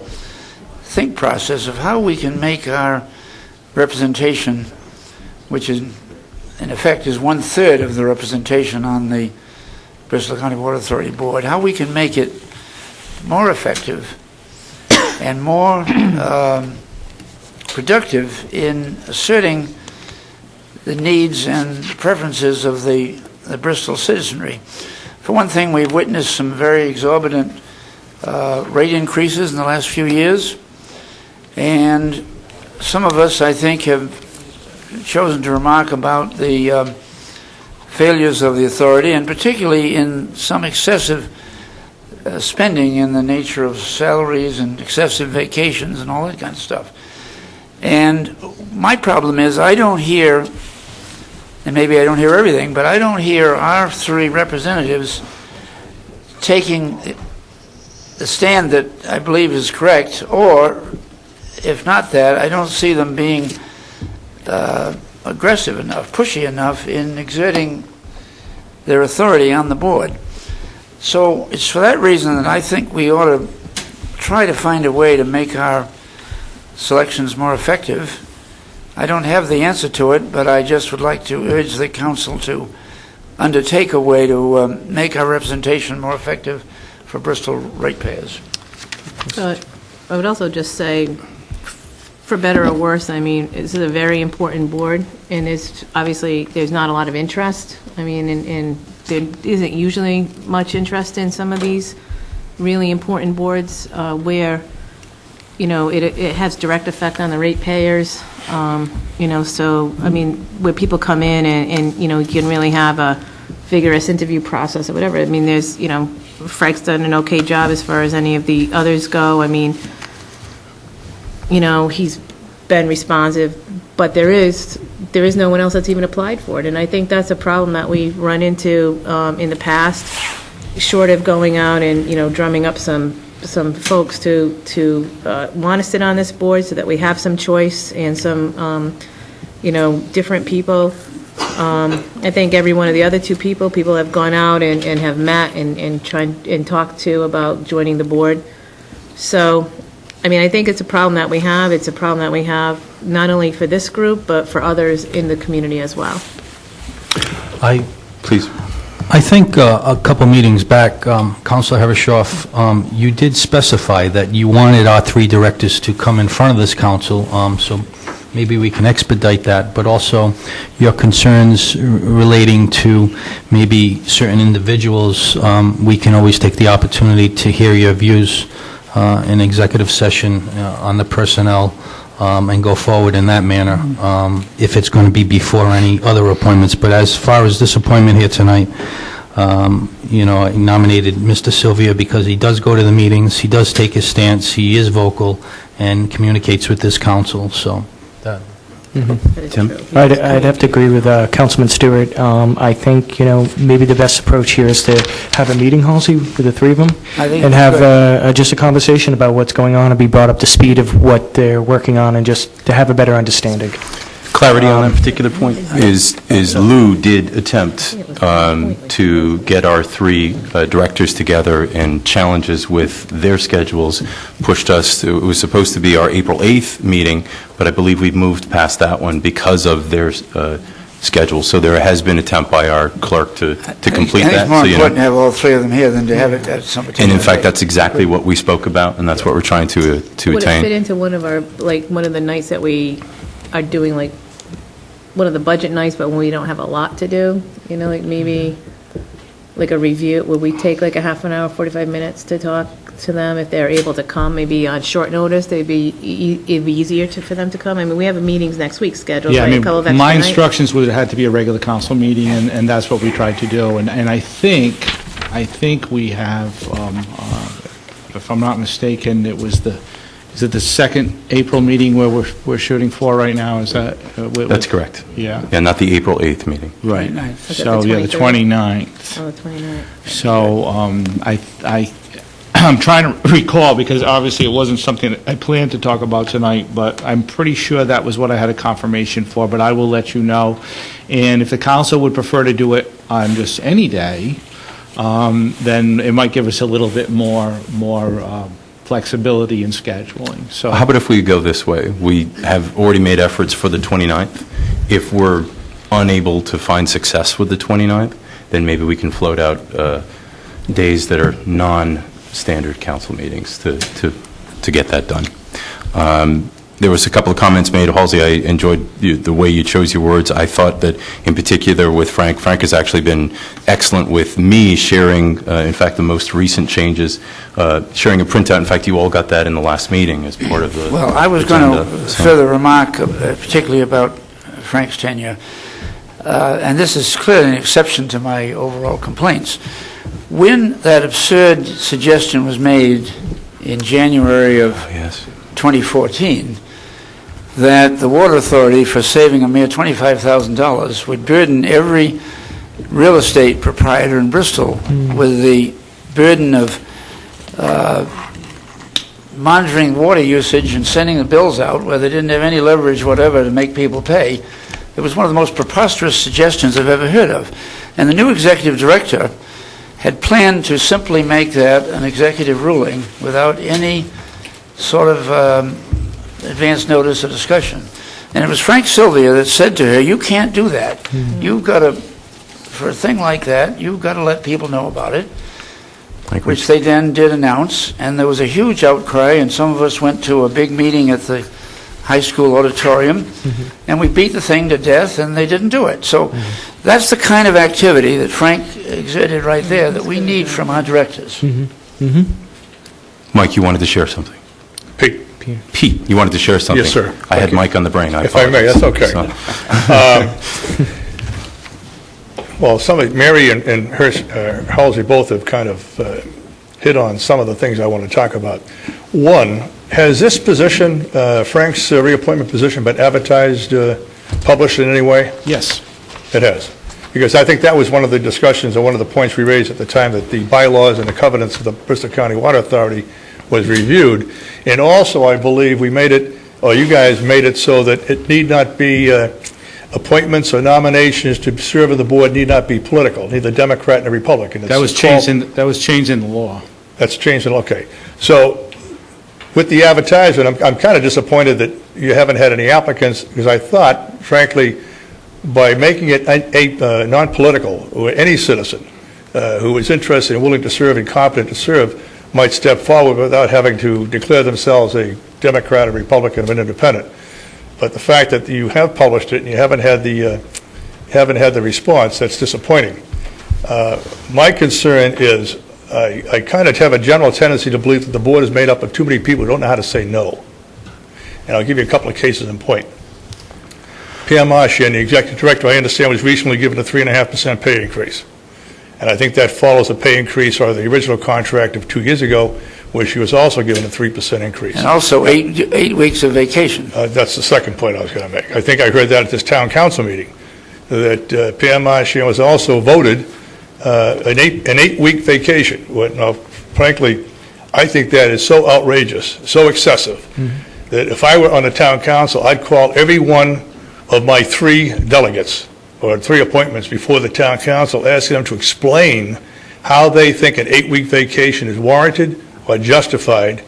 think process of how we can make our representation, which is in effect is 1/3 of the representation on the Bristol County Water Authority Board, how we can make it more effective and more productive in asserting the needs and preferences of the Bristol citizenry. For one thing, we've witnessed some very exorbitant rate increases in the last few years, and some of us, I think, have chosen to remark about the failures of the authority, and particularly in some excessive spending in the nature of salaries and excessive vacations and all that kind of stuff. And my problem is I don't hear, and maybe I don't hear everything, but I don't hear our 3 representatives taking the stand that I believe is correct, or if not that, I don't see them being aggressive enough, pushy enough in exerting their authority on the board. So it's for that reason that I think we ought to try to find a way to make our selections more effective. I don't have the answer to it, but I just would like to urge the council to undertake a way to make our representation more effective for Bristol ratepayers. So I would also just say, for better or worse, I mean, this is a very important board, and there's not a lot of interest. I mean, and there isn't usually much interest in some of these really important boards where, you know, it has direct effect on the ratepayers. You know, so, I mean, where people come in and you know, you can really have vigorous interview process or whatever. I mean, there's, Frank's done an okay job as far as any of the others go. I mean, he's been responsive, but there is no one else that's even applied for it. And I think that's a problem that we run into in the past, short of going out and, drumming up some folks to want to sit on this board so that we have some choice and some, different people. I think every one of the other two people have gone out and have met and tried and talked to about joining the board. So, I mean, I think it's a problem that we have. It's a problem that we have not only for this group, but for others in the community as well. Please. I think a couple meetings back, Councilor Herreshoff, you did specify that you wanted our three directors to come in front of this council, so maybe we can expedite that, but also your concerns relating to maybe certain individuals, we can always take the opportunity to hear your views in executive session on the personnel and go forward in that manner, if it's going to be before any other appointments. But as far as this appointment here tonight, I nominated Mr. Sylvia because he does go to the meetings, he does take his stance, he is vocal, and communicates with this council, so. That is Tim? true. I'd have to agree with Councilman Stewart. I think, maybe the best approach here is to have a meeting, Halsey, with the three of them, I think and that's have just a conversation about what's going on and be brought up to speed of what they're working on and just to have a better understanding. Clarity on that particular point is Lou did attempt to get our three directors together, and challenges with their schedules pushed us to, it was supposed to be our April 8th meeting, but I believe we've moved past that one because of their schedule. So there has been an attempt by our clerk to complete that. I think it's more so, important to have all three of them here than to have it at some particular and in fact, date. that's exactly what we spoke about, and that's what we're trying to Would it fit attain. into one of our, one of the nights that we are doing, one of the budget nights, but when we don't have a lot to do, maybe a review, would we take a half an hour, 45 minutes to talk to them if they're able to come, maybe on short notice, it'd be easier for them to come? I mean, we have meetings next week scheduled, Yeah, right? I A mean, couple of extra my nights. instructions would have had to be a regular council meeting, and that's what we tried to do. And I think we have, if I'm not mistaken, is it the second April meeting where we're shooting for right now? Is that? That's correct. Yeah. Yeah, not the April 8th meeting. Right. 29th. So, yeah, the 29th. Oh, the 29th. So, I'm trying to recall, because obviously it wasn't something that I planned to talk about tonight, but I'm pretty sure that was what I had a confirmation for, but I will let you know. And if the council would prefer to do it on just any day, then it might give us a little bit more flexibility in scheduling. So How about if we go this way? We have already made efforts for the 29th. If we're unable to find success with the 29th, then maybe we can float out days that are non-standard council meetings to get that done. There was a couple of comments made. Halsey, I enjoyed the way you chose your words. I thought that, in particular, with Frank has actually been excellent with me sharing, in fact, the most recent changes, sharing a printout. In fact, you all got that in the last meeting as part of the Well, I was going to agenda, so. further remark, particularly about Frank's tenure, and this is clearly an exception to my overall complaints. When that absurd suggestion was made in January of Yes. 2014, that the Water Authority, for saving a mere $25,000, would burden every real estate proprietor in Bristol with the burden of monitoring water usage and sending the bills out where they didn't have any leverage whatever to make people pay. It was one of the most preposterous suggestions I've ever heard of. And the new executive director had planned to simply make that an executive ruling without any sort of advance notice or discussion. And it was Frank Sylvia that said to her, you can't do that. You've got to, for a thing like that, you've got to let people know about it, which they then did announce. And there was a huge outcry, and some of us went to a big meeting at the high school auditorium, and we beat the thing to death, and they didn't do it. So that's the kind of activity that Frank exerted right there that we need from our directors. Mike, you wanted to share something? Pete, you wanted to share something? Yes, sir. I had Mike on the brain. If I may, that's okay. Well, Mary and Halsey both have kind of hit on some of the things I want to talk about. One, has this position, Frank's reappointment position, been advertised, published in any way? Yes. It has. Because I think that was one of the discussions and one of the points we raised at the time, that the bylaws and the covenants of the Bristol County Water Authority was reviewed. And also, I believe we made it, or you guys made it so that it need not be, appointments or nominations to serve on the board need not be political, neither Democrat nor Republican. That was changed in the law. That's changed, okay. So with the advertisement, I'm kind of disappointed that you haven't had any applicants, because I thought, frankly, by making it a non-political, or any citizen who is interested and willing to serve and competent to serve might step forward without having to declare themselves a Democrat, or Republican, or an independent. But the fact that you have published it and you haven't had the response, that's disappointing. My concern is, I kind of have a general tendency to believe that the board is made up of too many people who don't know how to say no. And I'll give you a couple of cases in point. Pam Marchand, the executive director, I understand, was recently given a 3.5% pay increase. And I think that follows a pay increase or the original contract of 2 years ago, where she was also given a 3% increase. And also 8 weeks of vacation. That's the second point I was going to make. I think I heard that at this town council meeting, that Pam Marchand was also voted an 8-week vacation. Now, frankly, I think that is so outrageous, so excessive, that if I were on the town council, I'd call every one of my 3 delegates, or 3 appointments before the town council, asking them to explain how they think an 8-week vacation is warranted or justified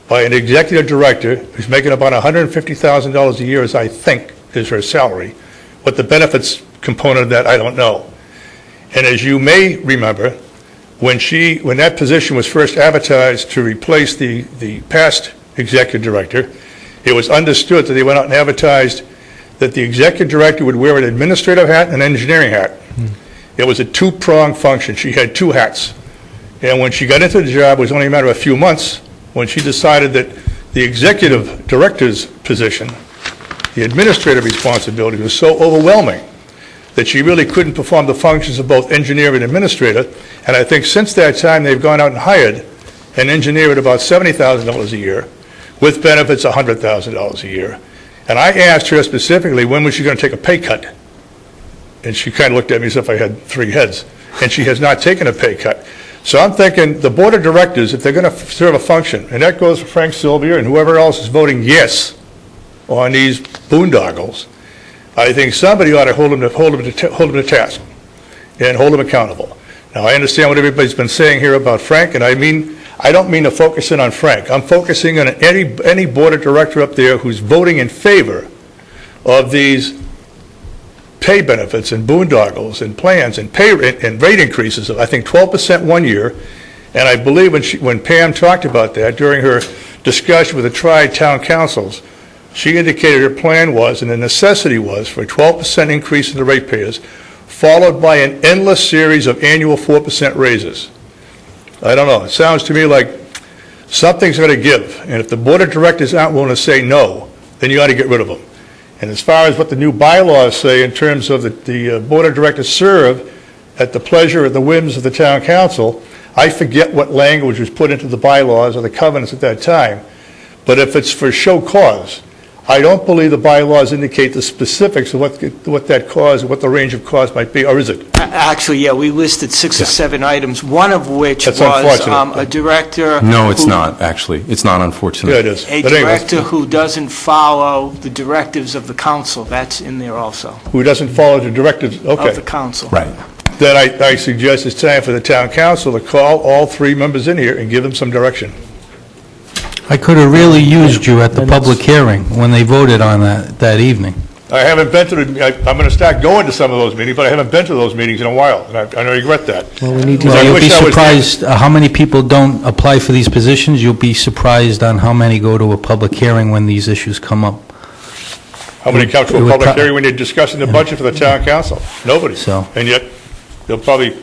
by an executive director who's making about $150,000 a year, as I think is her salary. What the benefits component of that, I don't know. And as you may remember, when that position was first advertised to replace the past executive director, it was understood that they went out and advertised that the executive director would wear an administrative hat and an engineering hat. It was a 2-pronged function. She had 2 hats. And when she got into the job, it was only a matter of a few months when she decided that the executive director's position, the administrative responsibility, was so overwhelming that she really couldn't perform the functions of both engineer and administrator. And I think since that time, they've gone out and hired an engineer at about $70,000 a year, with benefits $100,000 a year. And I asked her specifically, when was she going to take a pay cut? And she kind of looked at me as if I had 3 heads. And she has not taken a pay cut. So I'm thinking the board of directors, if they're going to serve a function, and that goes for Frank Sylvia and whoever else is voting yes on these boondoggles, I think somebody ought to hold them to task and hold them accountable. Now, I understand what everybody's been saying here about Frank, and I don't mean to focus in on Frank. I'm focusing on any board of director up there who's voting in favor of these pay benefits and boondoggles and plans and and rate increases of, I think, 12% one year. And I believe when Pam talked about that during her discussion with the tri-town councils, she indicated her plan was, and the necessity was, for a 12% increase in the ratepayers, followed by an endless series of annual 4% raises. I don't know. It sounds to me like something's going to give. And if the board of directors aren't willing to say no, then you ought to get rid of them. And as far as what the new bylaws say in terms of the board of directors serve at the pleasure or the whims of the town council, I forget what language was put into the bylaws or the covenants at that time. But if it's for show cause, I don't believe the bylaws indicate the specifics of what that cause, what the range of cause might be, or is it? Actually, yeah, we listed 6 or 7 items, one of which That's was unfortunate. a director... No, it's who- not, actually. It's not unfortunate. Yeah, it is. A But anyway, director who doesn't follow the directives of the council, that's in there also, who doesn't follow the directives, of the okay. council. Right. Then I suggest it's time for the town council to call all 3 members in here and give them some direction. I could have really used you at the public hearing when they voted on that evening. I haven't been to I'm going to start going to some of those meetings, but I haven't been to those meetings in a while, and I regret that. Well, we need to... Well, I you'll wish be I was there. surprised how many people don't apply for these positions. You'll be surprised on how many go to a public hearing when these issues come up. How many come to It a would public pro- hearing when you're discussing the budget for the town council? Nobody. So- And yet, they'll probably...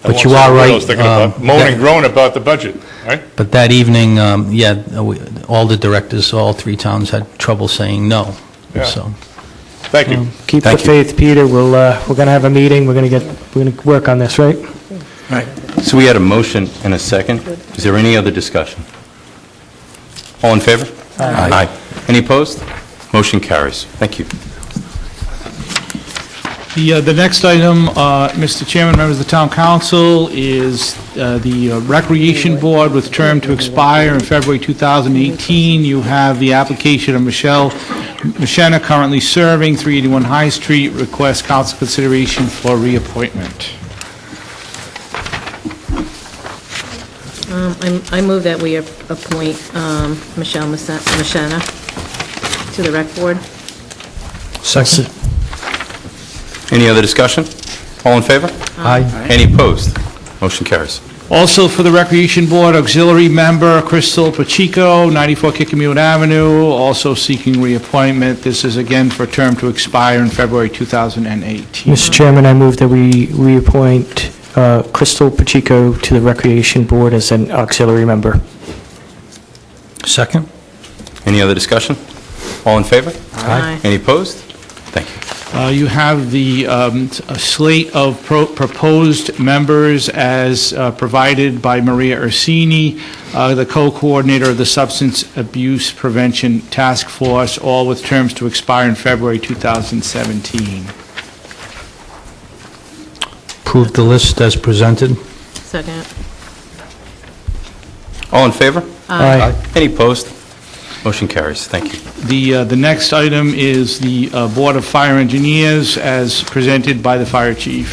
I But won't you say are what I right, was thinking about, moan that- and groan about the budget, right? But that evening, all the directors, all 3 towns had trouble saying no. Yeah. So Thank you. Keep the Thank you. faith, Peter. We're going to have a meeting. We're going to work on this, right? So we had a motion and a second. Is there any other discussion? All in favor? Aye. Any opposed? Motion carries. Thank you. The next item, Mr. Chairman, members of the Town Council, is the Recreation Board with term to expire in February 2018. You have the application of Michelle McKenna, currently serving, 381 High Street, requests council consideration for reappointment. I move that we appoint Michelle Machena to the Rec Board. Second. Any other discussion? All in favor? Aye. Any opposed? Motion carries. Also for the Recreation Board, auxiliary member Crystal Pacheco, 94 Kickapoo Avenue, also seeking reappointment. This is again for a term to expire in February 2018. Mr. Chairman, I move that we reappoint Crystal Pacheco to the Recreation Board as an auxiliary member. Second. Any other discussion? All in favor? Aye. Any opposed? Thank you. You have the slate of proposed members as provided by Maria Ursini, the co-coordinator of the Substance Abuse Prevention Task Force, all with terms to expire in February 2017. Approve the list as presented. Second. All in favor? Aye. Any opposed? Motion carries. Thank you. The next item is the Board of Fire Engineers as presented by the Fire Chief.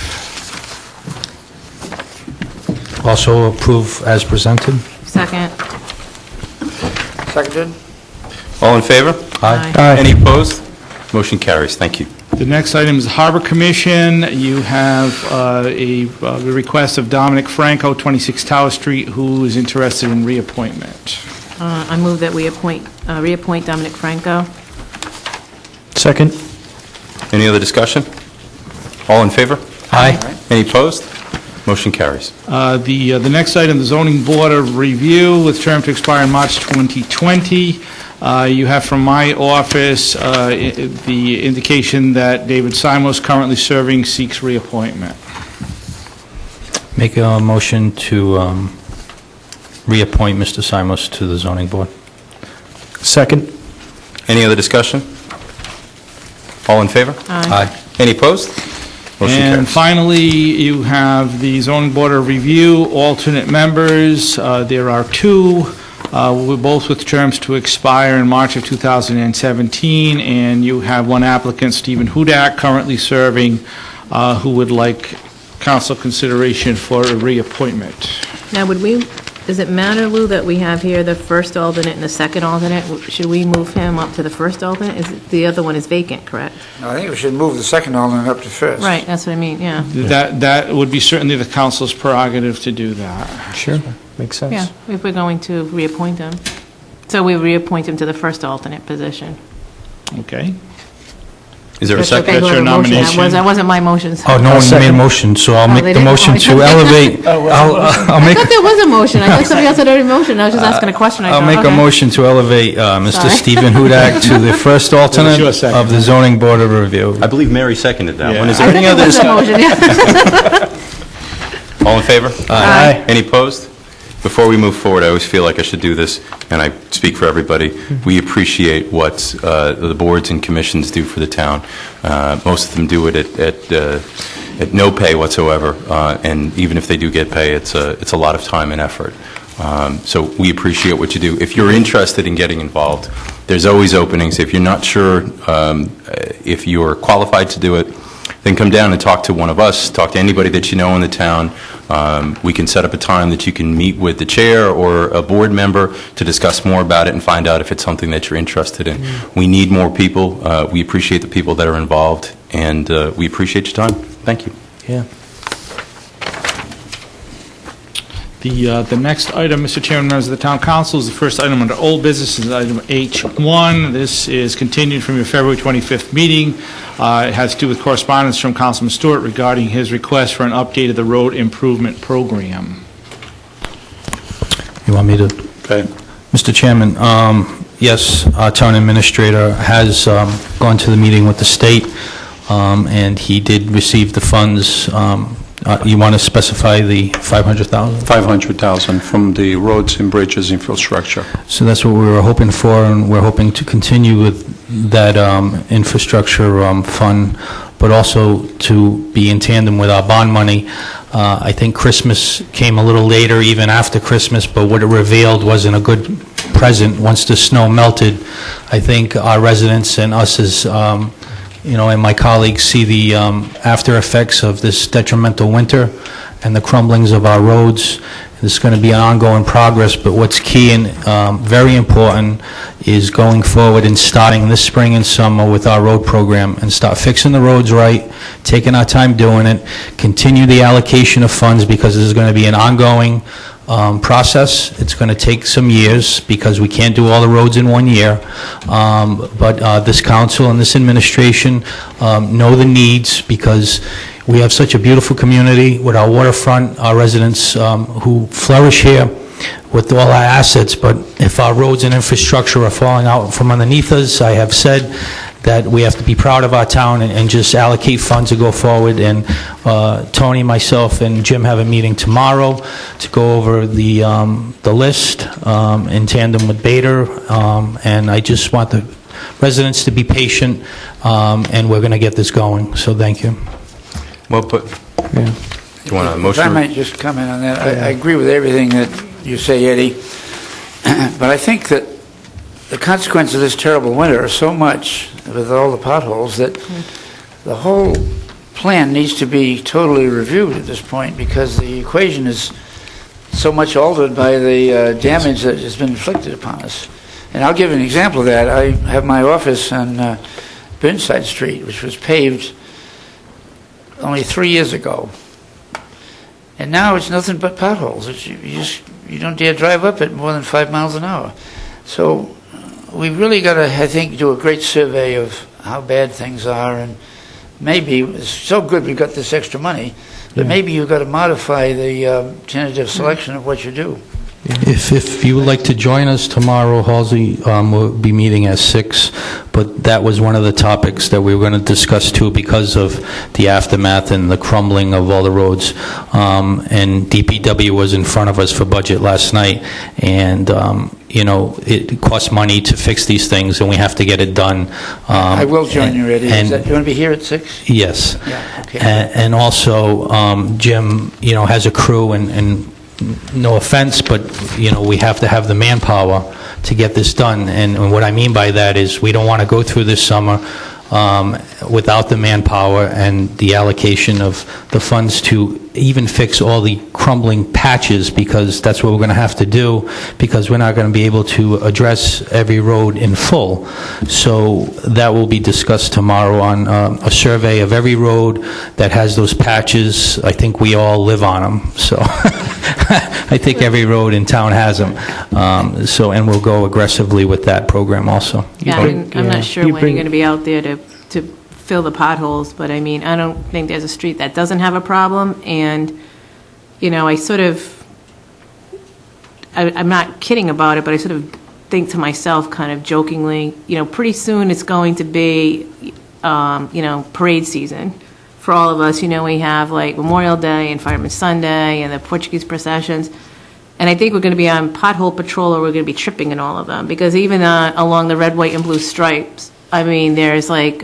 Also approve as presented. Second. Seconded? All in favor? Aye. Any opposed? Motion carries. Thank you. The next item is the Harbor Commission. You have a request of Dominic Franco, 26 Tower Street, who is interested in reappointment. I move that we reappoint Dominic Franco. Second? Any other discussion? All in favor? Aye. Any opposed? Motion carries. The next item, the Zoning Board of Review, with term to expire in March 2020. You have from my office the indication that David Simos, currently serving, seeks reappointment. Make a motion to reappoint Mr. Simos to the zoning board. Second? Any other discussion? All in favor? Aye. Any opposed? Motion And carries. finally, you have the Zoning Board of Review, alternate members. There are two, both with terms to expire in March of 2017, and you have one applicant, Stephen Hudak, currently serving, who would like council consideration for a reappointment. Now, does it matter, Lou, that we have here the first alternate and the second alternate? Should we move him up to the first alternate? The other one is vacant, correct? I think we should move the second alternate up to first. Right, that's what I mean, yeah. That would be certainly the council's prerogative to do that. Sure. Makes sense. Yeah, if we're going to reappoint him. So we reappoint him to the first alternate position. Okay? Is there a That's second? okay, That's your whoever motioned. nomination. That wasn't my motion. Oh, no one made a motion, so I'll make they the didn't? motion Oh, I to thought- elevate, I'll I make, thought there was a motion. I thought somebody else had already motioned. I was just asking a question. I I'll thought, make a okay. motion to elevate Mr. Sorry. Stephen Hudak to the first alternate your second. of the zoning board of review. I believe Mary seconded that one. Yeah. Is I there thought any there other was a discussion? motion, yeah. All in favor? Aye. Any opposed? Before we move forward, I always feel like I should do this, and I speak for everybody. We appreciate what the boards and commissions do for the town. Most of them do it at no pay whatsoever, and even if they do get pay, it's a lot of time and effort. So we appreciate what you do. If you're interested in getting involved, there's always openings. If you're not sure if you're qualified to do it, then come down and talk to one of us, talk to anybody that you know in the town. We can set up a time that you can meet with the chair or a board member to discuss more about it and find out if it's something that you're interested in. We need more people. We appreciate the people that are involved, and we appreciate your time. Thank you. Yeah. The next item, Mr. Chairman, members of the Town Council, is the first item under old business, is item H1. This is continued from your February 25th meeting. It has to do with correspondence from Councilman Stewart regarding his request for an update of the road improvement program. You want me to? Okay. Mr. Chairman, Yes, our town administrator has gone to the meeting with the state, and he did receive the funds. You want to specify the 500,000? 500,000 from the roads and bridges infrastructure. So that's what we were hoping for, and we're hoping to continue with that infrastructure fund, but also to be in tandem with our bond money. I think Christmas came a little later, even after Christmas, but what it revealed wasn't a good present. Once the snow melted, I think our residents and us as, and my colleagues see the after effects of this detrimental winter and the crumblings of our roads. This is going to be an ongoing progress, but what's key and very important is going forward and starting this spring and summer with our road program and start fixing the roads right, taking our time doing it, continue the allocation of funds because this is going to be an ongoing process. It's going to take some years because we can't do all the roads in 1 year. But this council and this administration know the needs because we have such a beautiful community with our waterfront, our residents who flourish here with all our assets. But if our roads and infrastructure are falling out from underneath us, I have said that we have to be proud of our town and just allocate funds to go forward. And Tony, myself, and Jim have a meeting tomorrow to go over the list in tandem with Bader. And I just want the residents to be patient, and we're going to get this going. So thank you. Well put. Yeah. Do you want a If motion? I might just comment on that. I agree with everything that you say, Eddie, but I think that the consequences of this terrible winter are so much with all the potholes that the whole plan needs to be totally reviewed at this point because the equation is so much altered by the damage that has been inflicted upon us. And I'll give an example of that. I have my office on Burnside Street, which was paved only 3 years ago. And now it's nothing but potholes. You don't dare drive up it more than 5 miles an hour. So we've really got to, I think, do a great survey of how bad things are, and maybe, it's so good we've got this extra money, but maybe you've got to modify the tentative selection of what you do. If you would like to join us tomorrow, Halsey, we'll be meeting at 6, but that was one of the topics that we were going to discuss too because of the aftermath and the crumbling of all the roads. And DPW was in front of us for budget last night, and it costs money to fix these things, and we have to get it done. I will join you, Eddie. You want to be here at 6? Yes. Yeah, okay. And also, Jim, has a crew, and no offense, but, we have to have the manpower to get this done. And what I mean by that is we don't want to go through this summer without the manpower and the allocation of the funds to even fix all the crumbling patches, because that's what we're going to have to do, because we're not going to be able to address every road in full. So that will be discussed tomorrow on a survey of every road that has those patches. I think we all live on them, so I think every road in town has them. And we'll go aggressively with that program also. Yeah, I'm not sure when you're going to be out there to fill the potholes, but I mean, I don't think there's a street that doesn't have a problem, and, I sort of, I'm not kidding about it, but I sort of think to myself kind of jokingly, pretty soon it's going to be, parade season for all of us. We have like Memorial Day and Fireman's Sunday and the Portuguese processions. And I think we're going to be on pothole patrol, or we're going to be tripping in all of them, because even along the red, white, and blue stripes, I mean, there's like,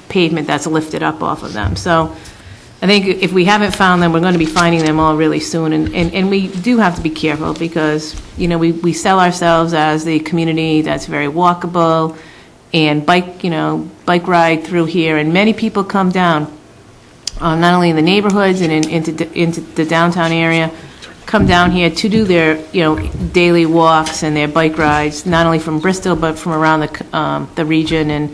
pavement that's lifted up off of them. So I think if we haven't found them, we're going to be finding them all really soon. And we do have to be careful because, we sell ourselves as the community that's very walkable and bike ride through here. And many people come down, not only in the neighborhoods and into the downtown area, come down here to do their, daily walks and their bike rides, not only from Bristol, but from around the region. And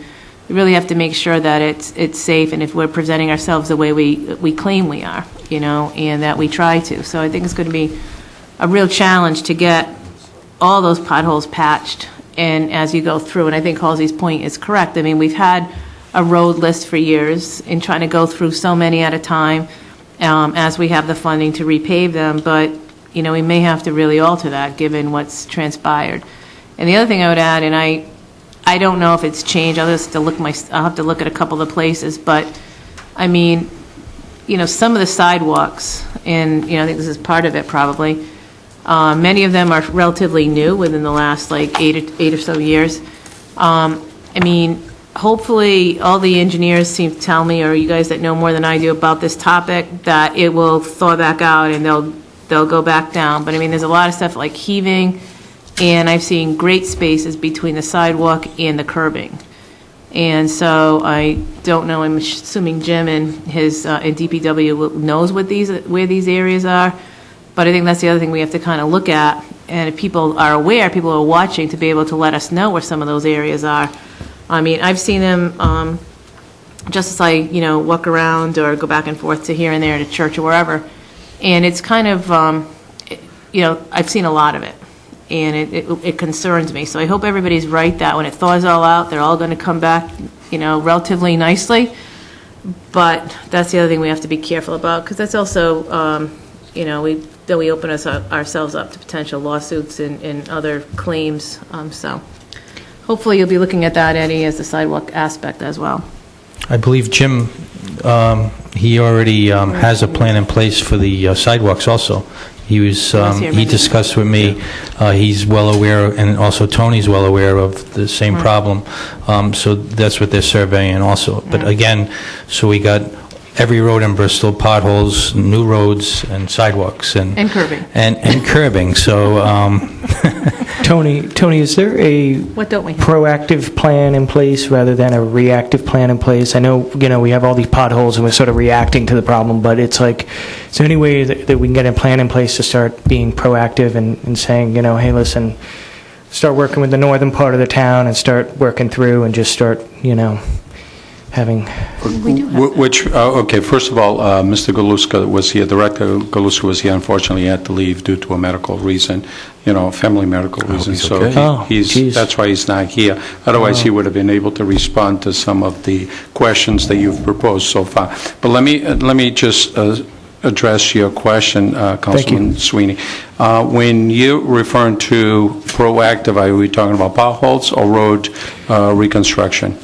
we really have to make sure that it's safe, and if we're presenting ourselves the way we claim we are, and that we try to. So I think it's going to be a real challenge to get all those potholes patched, and as you go through, and I think Halsey's point is correct. I mean, we've had a road list for years in trying to go through so many at a time, as we have the funding to repave them, but we may have to really alter that given what's transpired. And the other thing I would add, and I don't know if it's changed, I'll have to look at a couple of the places, but, I mean, you know, some of the sidewalks, and, you know, I think this is part of it probably, many of them are relatively new within the last, like, eight or so years. I mean, hopefully, all the engineers seem to tell me, or you guys that know more than I do about this topic, that it will thaw back out and they'll go back down. But, I mean, there's a lot of stuff like heaving, and I've seen great spaces between the sidewalk and the curbing. And so I don't know, I'm assuming Jim and his and DPW knows where these areas are, but I think that's the other thing we have to kind of look at, and if people are aware, people are watching, to be able to let us know where some of those areas are. I mean, I've seen them just as I, you know, walk around or go back and forth to here and there to church or wherever, and it's kind of, you know, I've seen a lot of it. And it concerns me. So I hope everybody's right that when it thaws all out, they're all going to come back, you know, relatively nicely. But that's the other thing we have to be careful about, because that's also, you know, we open ourselves up to potential lawsuits and other claims. So hopefully you'll be looking at that, Eddie, as the sidewalk aspect as well. I believe Jim, he already has a plan in place for the sidewalks also. He discussed with me, he's well aware, and also Tony's well aware of the same problem. So that's what they're surveying also. But again, so we got every road in Bristol, potholes, new roads, and sidewalks. And curbing. And curbing, so... Tony, is there a what don't we have? Proactive plan in place rather than a reactive plan in place? I know, you know, we have all these potholes and we're sort of reacting to the problem, but it's like, is there any way that we can get a plan in place to start being proactive and saying, you know, hey, listen, start working with the northern part of the town and start working through and just start, you know, having... Okay, first of all, Mr. Galuska was here, Director Galuska was here. Unfortunately, he had to leave due to a medical reason, you know, family medical reason. So okay. That's why he's not here. Otherwise, he would have been able to respond to some of the questions that you've proposed so far. But let me just address your question, Councilman Sweeney. When you're referring to proactive, are we talking about potholes or road reconstruction?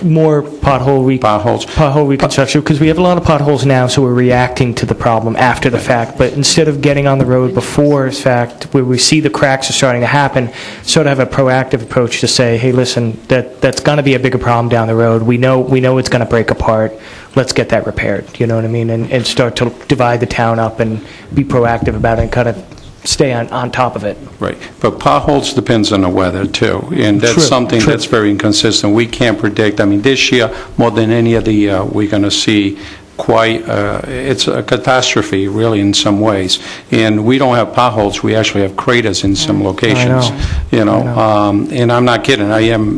More pothole reconstruction, because we have a lot of potholes now, so we're reacting to the problem after the fact. But instead of getting on the road before the fact, where we see the cracks are starting to happen, sort of have a proactive approach to say, hey, listen, that's going to be a bigger problem down the road. We know it's going to break apart. Let's get that repaired. You know what I mean? And start to divide the town up and be proactive about it and kind of stay on top of it. Right, but potholes depends on the weather too, and that's something that's very inconsistent. We can't predict. I mean, this year, more than any other year, we're going to see quite, it's a catastrophe, really, in some ways. And we don't have potholes, we actually have craters in some locations. You know, and I'm not kidding,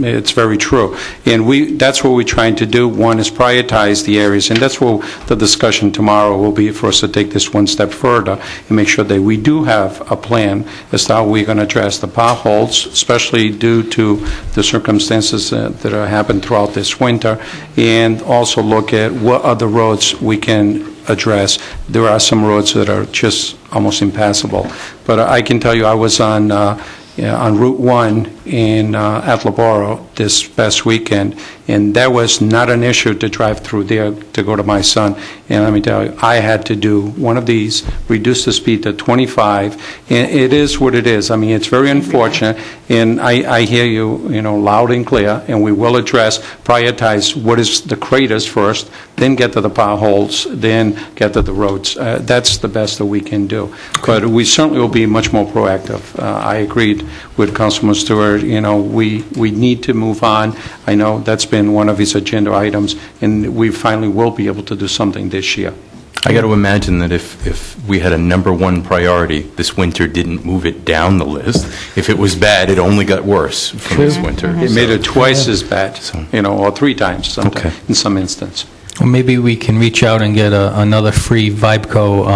it's very true. And that's what we're trying to do. One is prioritize the areas, and that's what the discussion tomorrow will be, for us to take this one step further and make sure that we do have a plan as to how we're going to address the potholes, especially due to the circumstances that have happened throughout this winter, and also look at what other roads we can address. There are some roads that are just almost impassable. But I can tell you, I was on Route 1 in Attleboro this past weekend, and that was not an issue to drive through there to go to my son. And let me tell you, I had to do one of these, reduce the speed to 25, and it is what it is. I mean, it's very unfortunate, and I hear you, you know, loud and clear, and we will prioritize what is the craters first, then get to the potholes, then get to the roads. That's the best that we can do. But we certainly will be much more proactive. I agreed with Councilman Stewart. You know, we need to move on. I know that's been one of his agenda items, and we finally will be able to do something this year. I got to imagine that if we had a number one priority, this winter didn't move it down the list. If it was bad, it only got worse from this winter. It made it twice as bad, you know, or 3 times in some instance. Well, maybe we can reach out and get another free Vibeco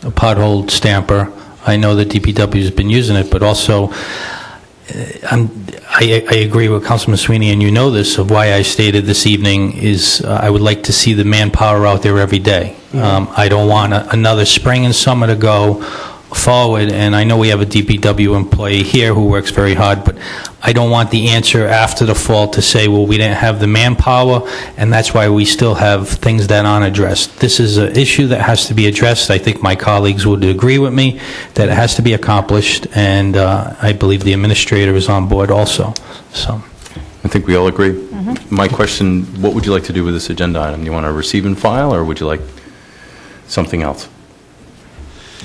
a pothole stamper. I know that DPW has been using it, but also I agree with Councilman Sweeney, and you know this, of why I stated this evening is I would like to see the manpower out there every day. I don't want another spring and summer to go forward, and I know we have a DPW employee here who works very hard, but I don't want the answer after the fall to say, well, we didn't have the manpower, and that's why we still have things that aren't addressed. This is an issue that has to be addressed. I think my colleagues would agree with me that it has to be accomplished, and I believe the administrator is on board also, so. I think we all agree. My question, what would you like to do with this agenda item? You want to receive and file, or would you like something else?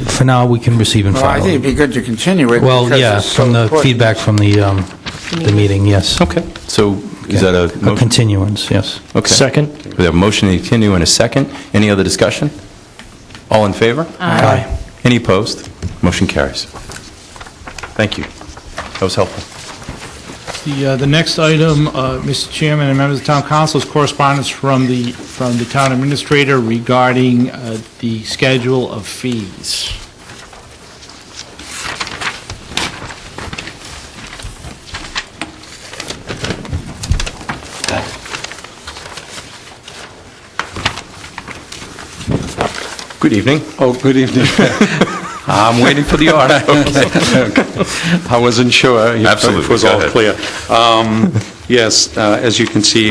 For now, we can receive and Well, file. I think it'd be good to continue it. Well, because yeah, it's so from the important. feedback from the meeting, yes. Okay, so is that a A motion? continuance, yes. Okay. Second? We have a motion to continue in a second. Any other discussion? All in favor? Aye. Any opposed? Motion carries. Thank you. That was helpful. The next item, Mr. Chairman and members of the Town Council, is correspondence from the Town Administrator regarding the schedule of fees. Good evening. Oh, good evening. I'm waiting for the order. I wasn't sure if Absolutely. it was Go all ahead. clear. Yes, as you can see,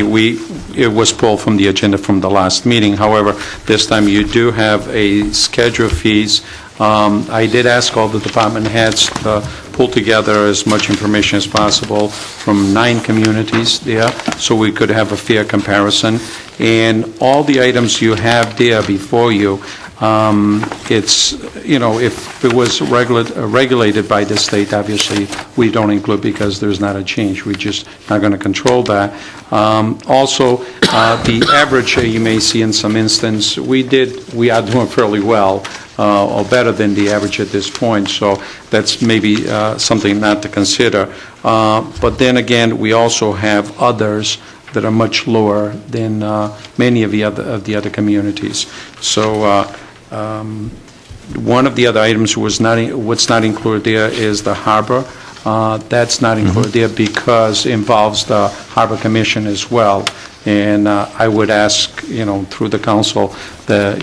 it was pulled from the agenda from the last meeting. However, this time you do have a schedule of fees. I did ask all the department heads to pull together as much information as possible from 9 communities there, so we could have a fair comparison. And all the items you have there before you, it's, if it was regulated by the state, obviously, we don't include because there's not a change. We're just not going to control that. Also, the average you may see in some instance, we are doing fairly well, or better than the average at this point, so that's maybe something not to consider. But then again, we also have others that are much lower than many of the other communities. So one of the other items what's not included there is the harbor. That's not included there because it involves the Harbor Commission as well. And I would ask, through the council, that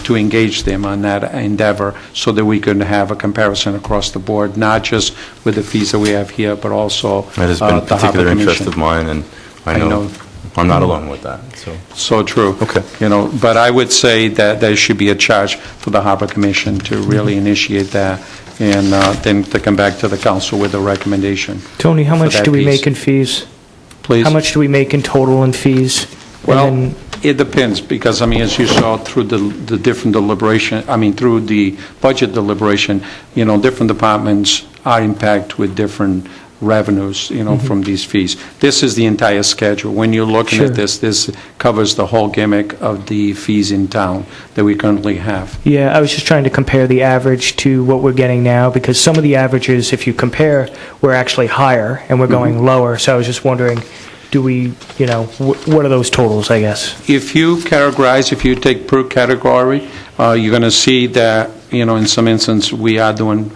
to engage them on that endeavor so that we can have a comparison across the board, not just with the fees that we have here, but also That has been a the Harbor particular interest Commission. of mine, and I know I'm not alone with that, so. So true. Okay. But I would say that there should be a charge for the Harbor Commission to really initiate that, and then to come back to the council with a recommendation. Tony, how For much that do we piece. make in fees? Please? How much do we make in total in fees? And Well, then- it depends, because, as you saw through the different deliberation, through the budget deliberation, different departments are impacted with different revenues, from these fees. This is the entire schedule. When you're looking at Sure. this covers the whole gimmick of the fees in town that we currently have. Yeah, I was just trying to compare the average to what we're getting now, because some of the averages, if you compare, we're actually higher, and we're going lower. So I was just wondering, do we, what are those totals, I guess? If you take per category, you're going to see that, in some instances, we are doing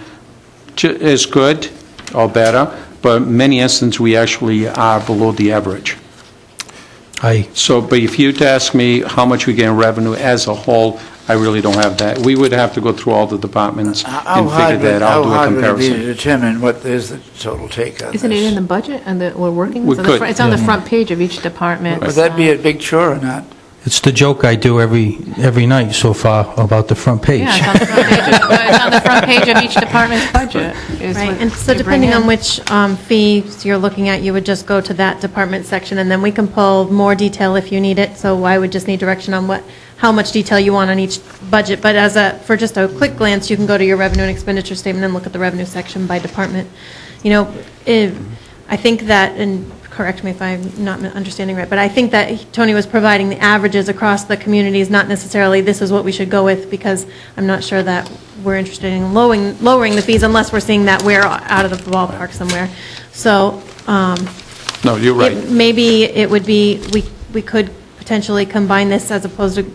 as good or better, but in many instances, we actually are below the average. But if you'd ask me how much we get in revenue as a whole, I really don't have that. We would have to go through all the departments and figure that out, do a How hard would it be to comparison. determine what is the total take on this? Isn't it in the budget and that we're working? We It's on the could, fr- It's on the yeah. front page of each department. Would that be a big chore or not? It's the joke I do every night so far about the front page. Yeah, it's on the front page of each department's budget. is Right, what and so they bring depending on in. which fees you're looking at, you would just go to that department section, and then we can pull more detail if you need it, so I would just need direction on how much detail you want on each budget. But for just a quick glance, you can go to your revenue and expenditure statement and look at the revenue section by department. I think that, and correct me if I'm not understanding right, but I think that Tony was providing the averages across the communities, not necessarily this is what we should go with, because I'm not sure that we're interested in lowering the fees unless we're seeing that we're out of the ballpark somewhere. So No, you're right. maybe it would be, we could potentially combine this as opposed to,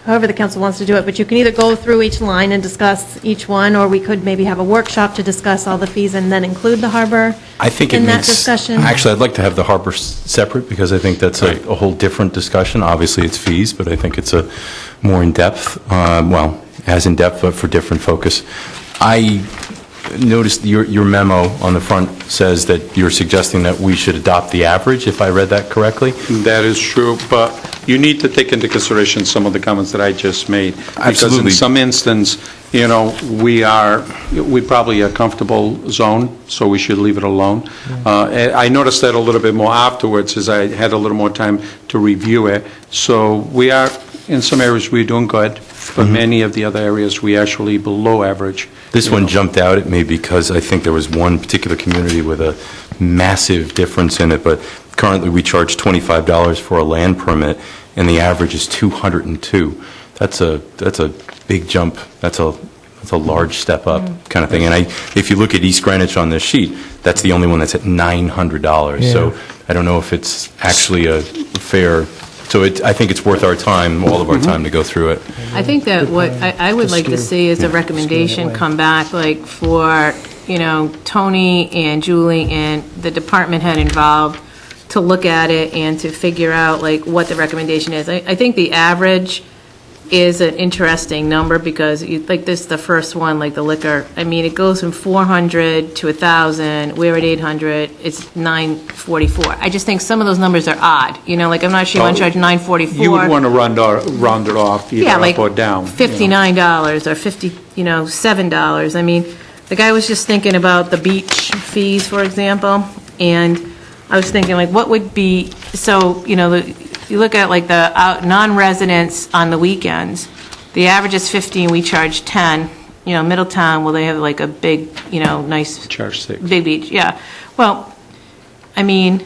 however the council wants to do it, but you can either go through each line and discuss each one, or we could maybe have a workshop to discuss all the fees and then include the harbor I think it in that makes... discussion. Actually, I'd like to have the harbor separate, because I think that's a whole different discussion. Obviously, it's fees, but I think it's a more in-depth, as in-depth, but for different focus. I noticed your memo on the front says that you're suggesting that we should adopt the average, if I read that correctly? That is true, but you need to take into consideration some of the comments that I just made. Because Absolutely. in some instance, you know, we probably a comfortable zone, so we should leave it alone. I noticed that a little bit more afterwards as I had a little more time to review it. So we are, in some areas, we're doing good, but many of the other areas, we actually below average. This one jumped out at me because I think there was one particular community with a massive difference in it, but currently we charge $25 for a land permit, and the average is $202. That's a big jump. That's a large step up kind of thing. And if you look at East Greenwich on this sheet, that's the only one that's at $900. Yeah. So I don't know if it's actually a fair. So I think it's worth our time, all of our time, to go through it. I think that what I would like to see is a recommendation come back, like, for, you know, Tony and Julie and the department head involved to look at it and to figure out, like, what the recommendation is. I think the average is an interesting number because, like, this is the first one, like the liquor. I mean, it goes from 400 to 1,000. We're at 800. It's 944. I just think some of those numbers are odd. You know, like, I'm not sure you want to charge 944. You would want to round it off either up or down. $59 or $7. I mean, the guy was just thinking about the beach fees, for example, and I was thinking, like, what would be, so, you know, you look at, like, the non-residents on the weekends, the average is 15, we charge 10. You know, Middletown, well, they have, like, a big, you know, nice... Charge 6. Big beach, yeah. Well, I mean,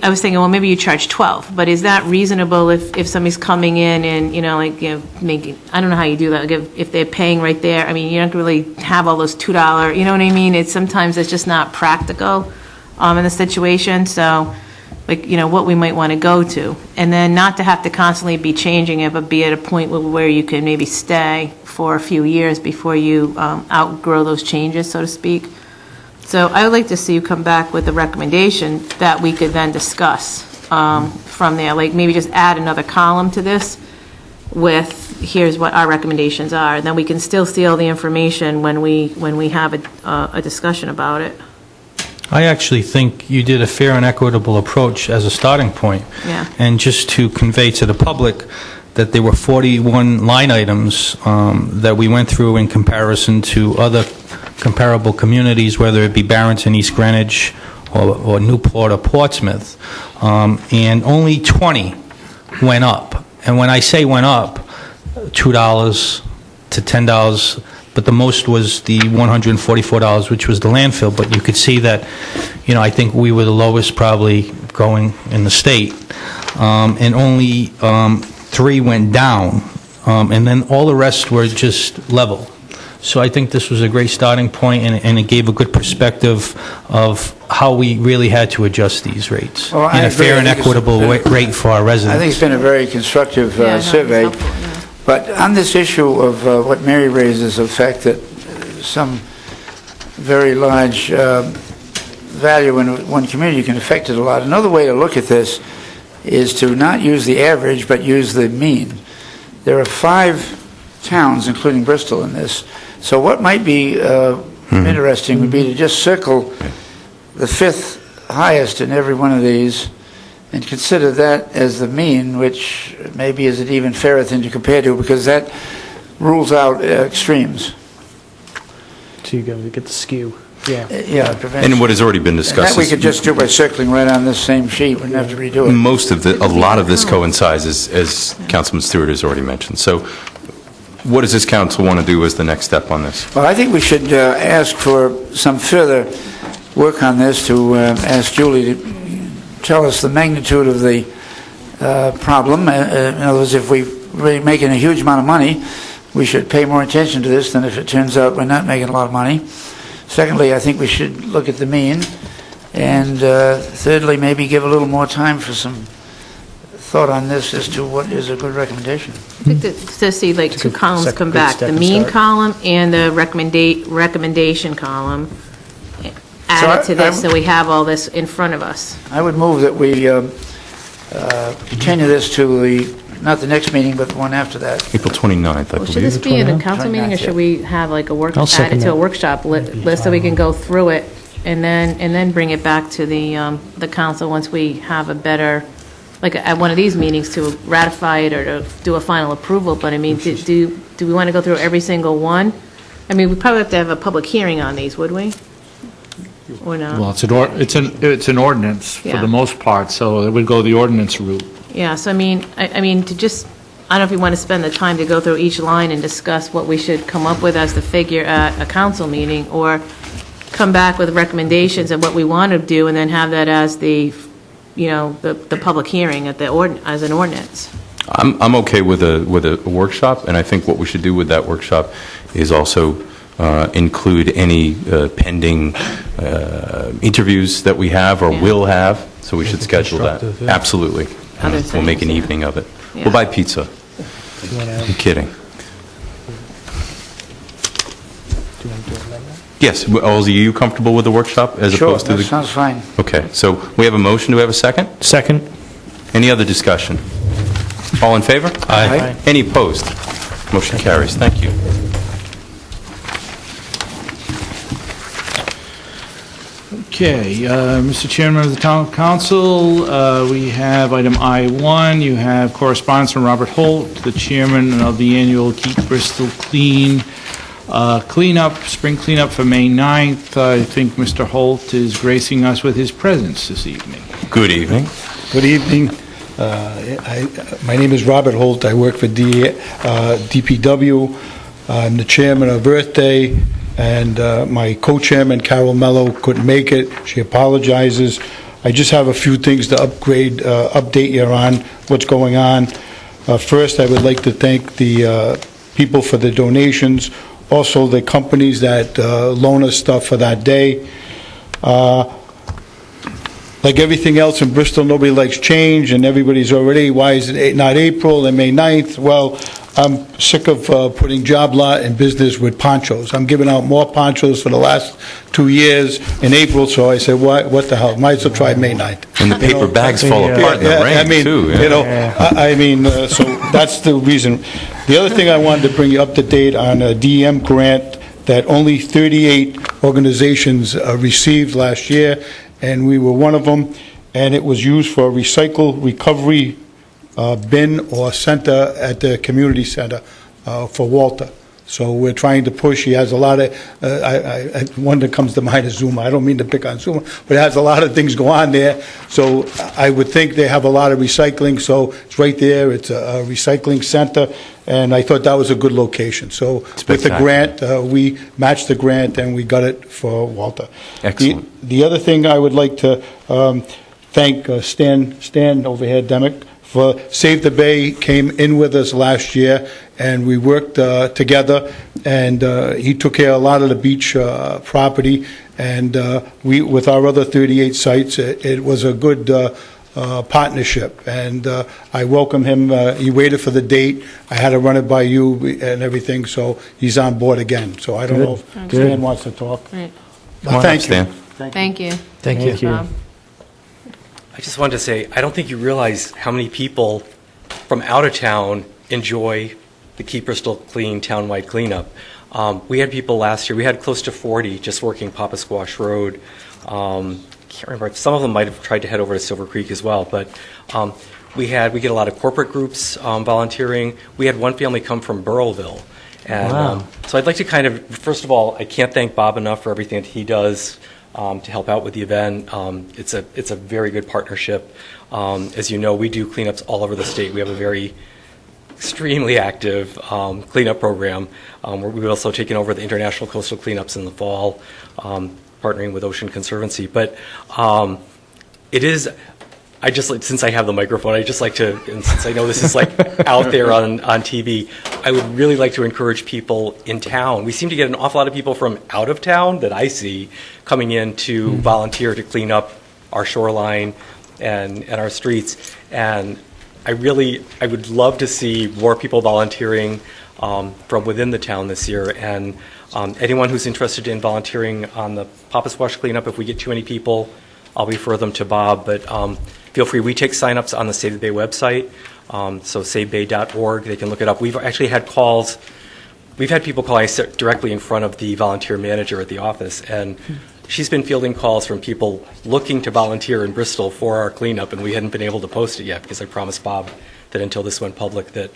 I was thinking, well, maybe you charge 12, but is that reasonable if somebody's coming in and, you know, like, you know, making, I don't know how you do that, like, if they're paying right there, I mean, you don't really have all those $2, you know what I mean? Sometimes it's just not practical in the situation, so... like, you know, what we might want to go to. And then not to have to constantly be changing it, but be at a point where you can maybe stay for a few years before you outgrow those changes, so to speak. So I would like to see you come back with a recommendation that we could then discuss from there. Like, maybe just add another column to this with, here's what our recommendations are. And then we can still see all the information when we have a discussion about it. I actually think you did a fair and equitable approach as a starting point. Yeah. And just to convey to the public that there were 41 line items that we went through in comparison to other comparable communities, whether it be Barrington, East Greenwich, or Newport or Portsmouth, and only 20 went up. And when I say went up, $2 to $10, but the most was the $144, which was the landfill. But you could see that, you know, I think we were the lowest probably going in the state. And only 3 went down. And then all the rest were just level. So I think this was a great starting point, and it gave a good perspective of how we really had to adjust these rates Well, I in a agree. fair and equitable rate for our residents. I think it's been a very constructive Yeah, no, it's survey. helpful, yeah. But on this issue of what Mary raises, the fact that some very large value in one community can affect it a lot, another way to look at this is to not use the average, but use the mean. There are 5 towns, including Bristol, in this. So what might be interesting would be to just circle the 5th highest in every one of these and consider that as the mean, which maybe is an even fairer thing to compare to, because that rules out extremes. So you go to get the skew. Yeah. Yeah, prevents. And what has already been And discussed that we is could just do by circling right on this same sheet, wouldn't have to redo it. a lot of this coincides, as Councilman Stewart has already mentioned. So what does this council want to do as the next step on this? Well, I think we should ask for some further work on this, to ask Julie to tell us the magnitude of the problem. In other words, if we're really making a huge amount of money, we should pay more attention to this than if it turns out we're not making a lot of money. Secondly, I think we should look at the mean. And thirdly, maybe give a little more time for some thought on this as to what is a good recommendation. I think to see, like, 2 columns come good back, step the to mean start. column and the recommendation column, added to this, so we have all this in front of us. I would move that we continue this to the not the next meeting, but the one after that. April 29th, I Well, believe. should this be in a council meeting, or 29th, should we have like a I'll add second it to a that. workshop list so we can go through it and then bring it back to the council once we have a better, like at one of these meetings to ratify it or to do a final approval? But I mean, do we want to go through every single one? I mean, we probably have to have a public hearing on these, would we? Or not? Well, it's an ordinance for Yeah. the most part, so it would go the ordinance route. Yeah, so I mean, to just, I don't know if we want to spend the time to go through each line and discuss what we should come up with as the figure at a council meeting, or come back with recommendations of what we want to do, and then have that as the, the public hearing at as an ordinance. I'm okay with a workshop, and I think what we should do with that workshop is also include any pending interviews that we have or will have, so we should schedule that. Constructive, yeah. Absolutely. Other We'll make an things, yeah. evening of it. Yeah. We'll buy pizza. I'm kidding. Yes, are you comfortable with the workshop as Sure, opposed to that the... sounds fine. Okay, so we have a motion, do we have a second? Second? Any other discussion? All in favor? Aye. Any opposed? Motion carries, thank you. Okay, Mr. Chairman of the Town Council, we have item I-1. You have correspondence from Robert Holt, the chairman of the annual Keep Bristol Clean spring cleanup for May 9th. I think Mr. Holt is gracing us with his presence this evening. Good evening. Good evening. My name is Robert Holt. I work for DPW. I'm the chairman of Earth Day, and my co-chairman, Carol Mello, couldn't make it. She apologizes. I just have a few things to update you on what's going on. First, I would like to thank the people for the donations, also the companies that loan us stuff for that day. Like everything else in Bristol, nobody likes change, and everybody's already, why is it not April and May 9th? Well, I'm sick of putting job lot and business with ponchos. I'm giving out more ponchos for the last 2 years in April, so I said, what the hell? Might as well try May 9th. And the paper bags fall apart in the rain, too. Yeah. So that's the reason. The other thing I wanted to bring you up to date on a DEM grant that only 38 organizations received last year, and we were one of them, and it was used for a recycle recovery bin or center at the community center for Walter. So we're trying to push. He has a lot of, one that comes to mind is Zuma. I don't mean to pick on Zuma, but it has a lot of things go on there. So I would think they have a lot of recycling, so it's right there. It's a recycling center, and I thought that was a good location. So with the grant, we matched the grant, and we got it for Walter. Excellent. The other thing I would like to thank Stan over here, Demick, for Save the Bay, came in with us last year, and we worked together, and he took care of a lot of the beach property, and we, with our other 38 sites, it was a good partnership, and I welcome him. He waited for the date. I had to run it by you and everything, so he's on board again. So I don't know if Stan wants to talk. Right. Come on up, Thank you. Stan. Thank you. Thank you. Bob. I just wanted to say, I don't think you realize how many people from out of town enjoy the Keep Bristol Clean townwide cleanup. We had people last year, we had close to 40 just working Papa Squash Road. Can't remember, some of them might have tried to head over to Silver Creek as well, but we get a lot of corporate groups volunteering. We had one family come from Burrillville. And Wow. So I'd like to kind of, first of all, I can't thank Bob enough for everything that he does to help out with the event. It's a very good partnership. As you know, we do cleanups all over the state. We have a very extremely active cleanup program. We've also taken over the international coastal cleanups in the fall, partnering with Ocean Conservancy. But it is, since I have the microphone, I just like to, and since I know this is like out there on TV, I would really like to encourage people in town. We seem to get an awful lot of people from out of town that I see coming in to volunteer to clean up our shoreline and our streets. And I would love to see more people volunteering from within the town this year. And anyone who's interested in volunteering on the Papa Squash cleanup, if we get too many people, I'll refer them to Bob. But feel free. We take sign-ups on the State of the Bay website. So savebay.org, they can look it up. We've actually had calls, we've had people calling us directly in front of the volunteer manager at the office, and she's been fielding calls from people looking to volunteer in Bristol for our cleanup, and we hadn't been able to post it yet because I promised Bob that until this went public that,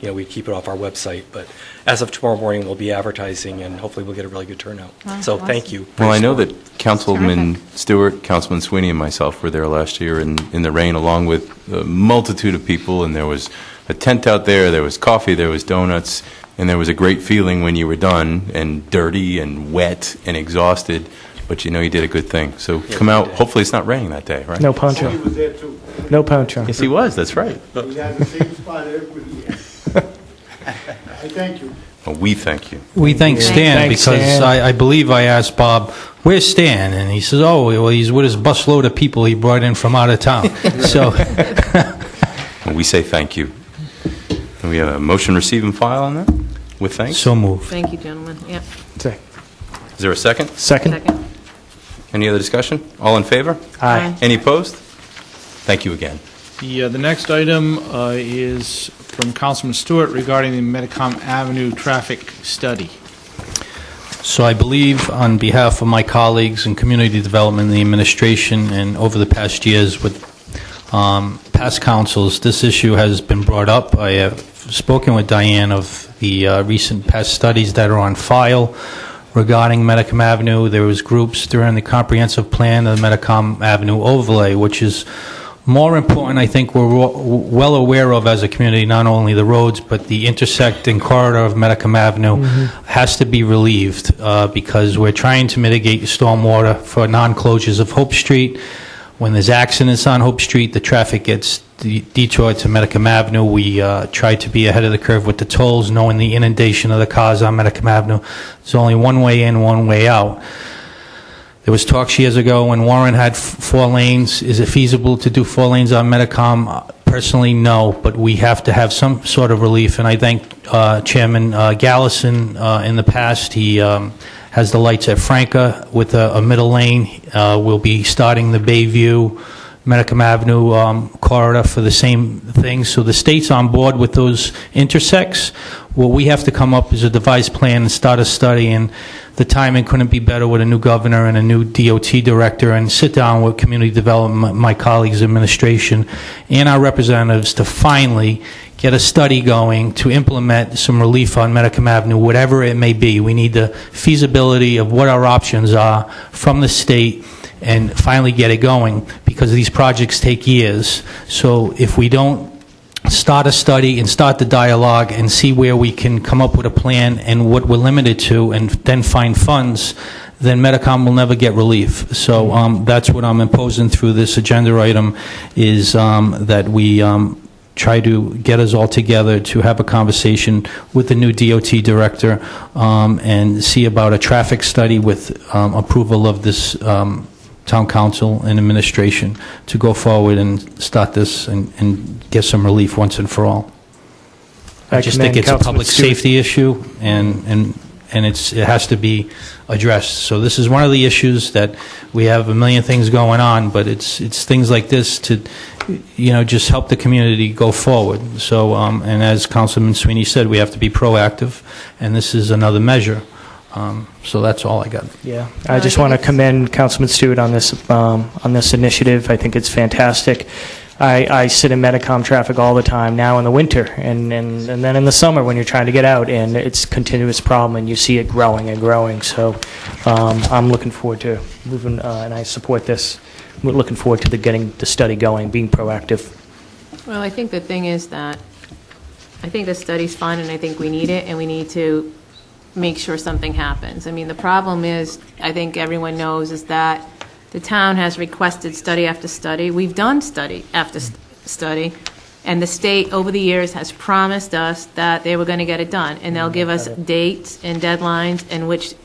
we'd keep it off our website. But as of tomorrow morning, we'll be advertising, and hopefully we'll get a really good turnout. Wow, So awesome. thank you. Well, I know that Councilman Stewart, Councilman Sweeney, and myself were there last year in the rain, along with a multitude of people, and there was a tent out there was coffee, there was donuts, and there was a great feeling when you were done, and dirty and wet and exhausted, but you know you did a good thing. So come out, hopefully it's not raining that day, right? No poncho. He was there too. No poncho. Yes, he was, that's right. He had the same spot every year. I thank you. Well, we thank you. We thank Stan Thanks, because Stan. I believe I asked Bob, where's Stan? And he says, oh, well, he's with his busload of people he brought in from out of town. So, And we say thank you. And we have a motion receive and file on that, with thanks? so move. Thank you, gentlemen. Yep. Is there a second? Second? Second. Any other discussion? All in favor? Aye. Any opposed? Thank you again. The next item is from Councilman Stewart regarding the Medicom Avenue traffic study. So I believe on behalf of my colleagues in community development and the administration and over the past years with past councils, this issue has been brought up. I have spoken with Diane of the recent past studies that are on file regarding Medicom Avenue. There was groups during the comprehensive plan of the Medicom Avenue overlay, which is more important, I think we're well aware of as a community, not only the roads, but the intersecting corridor of Medicom Avenue has to be relieved because we're trying to mitigate stormwater for non-closures of Hope Street. When there's accidents on Hope Street, the traffic gets detoured to Medicom Avenue. We try to be ahead of the curve with the tolls, knowing the inundation of the cars on Medicom Avenue. There's only one way in, one way out. There was talks years ago when Warren had 4 lanes. Is it feasible to do 4 lanes on Medicom? Personally, no, but we have to have some sort of relief, and I thank Chairman Gallison in the past. He has the lights at Franca with a middle lane. We'll be starting the Bayview Medicom Avenue corridor for the same thing. So the state's on board with those intersects. What we have to come up is a devised plan and start a study, and the timing couldn't be better with a new governor and a new DOT director, and sit down with community development, my colleagues, administration, and our representatives to finally get a study going to implement some relief on Medicom Avenue, whatever it may be. We need the feasibility of what our options are from the state and finally get it going, because these projects take years. So if we don't start a study and start the dialogue and see where we can come up with a plan and what we're limited to, and then find funds, then Medicom will never get relief. So that's what I'm imposing through this agenda item, is that we try to get us all together to have a conversation with the new DOT director and see about a traffic study with approval of this town council and administration to go forward and start this and get some relief once and for all. I just think it's a public safety issue, and it has to be addressed. So this is one of the issues that we have a million things going on, but it's things like this to, just help the community go forward. So, and as Councilman Sweeney said, we have to be proactive, and this is another measure. So that's all I got. Yeah, I just want to commend Councilman Stewart on this initiative. I think it's fantastic. I sit in Medicom traffic all the time now in the winter, and then in the summer when you're trying to get out, and it's a continuous problem, and you see it growing and growing. So I'm looking forward to moving, and I support this. We're looking forward to getting the study going, being proactive. Well, I think the thing is that, I think the study's fine, and I think we need it, and we need to make sure something happens. I mean, the problem is, I think everyone knows, is that the town has requested study after study. We've done study after study, and the state, over the years, has promised us that they were going to get it done, and they'll give us dates and deadlines in which,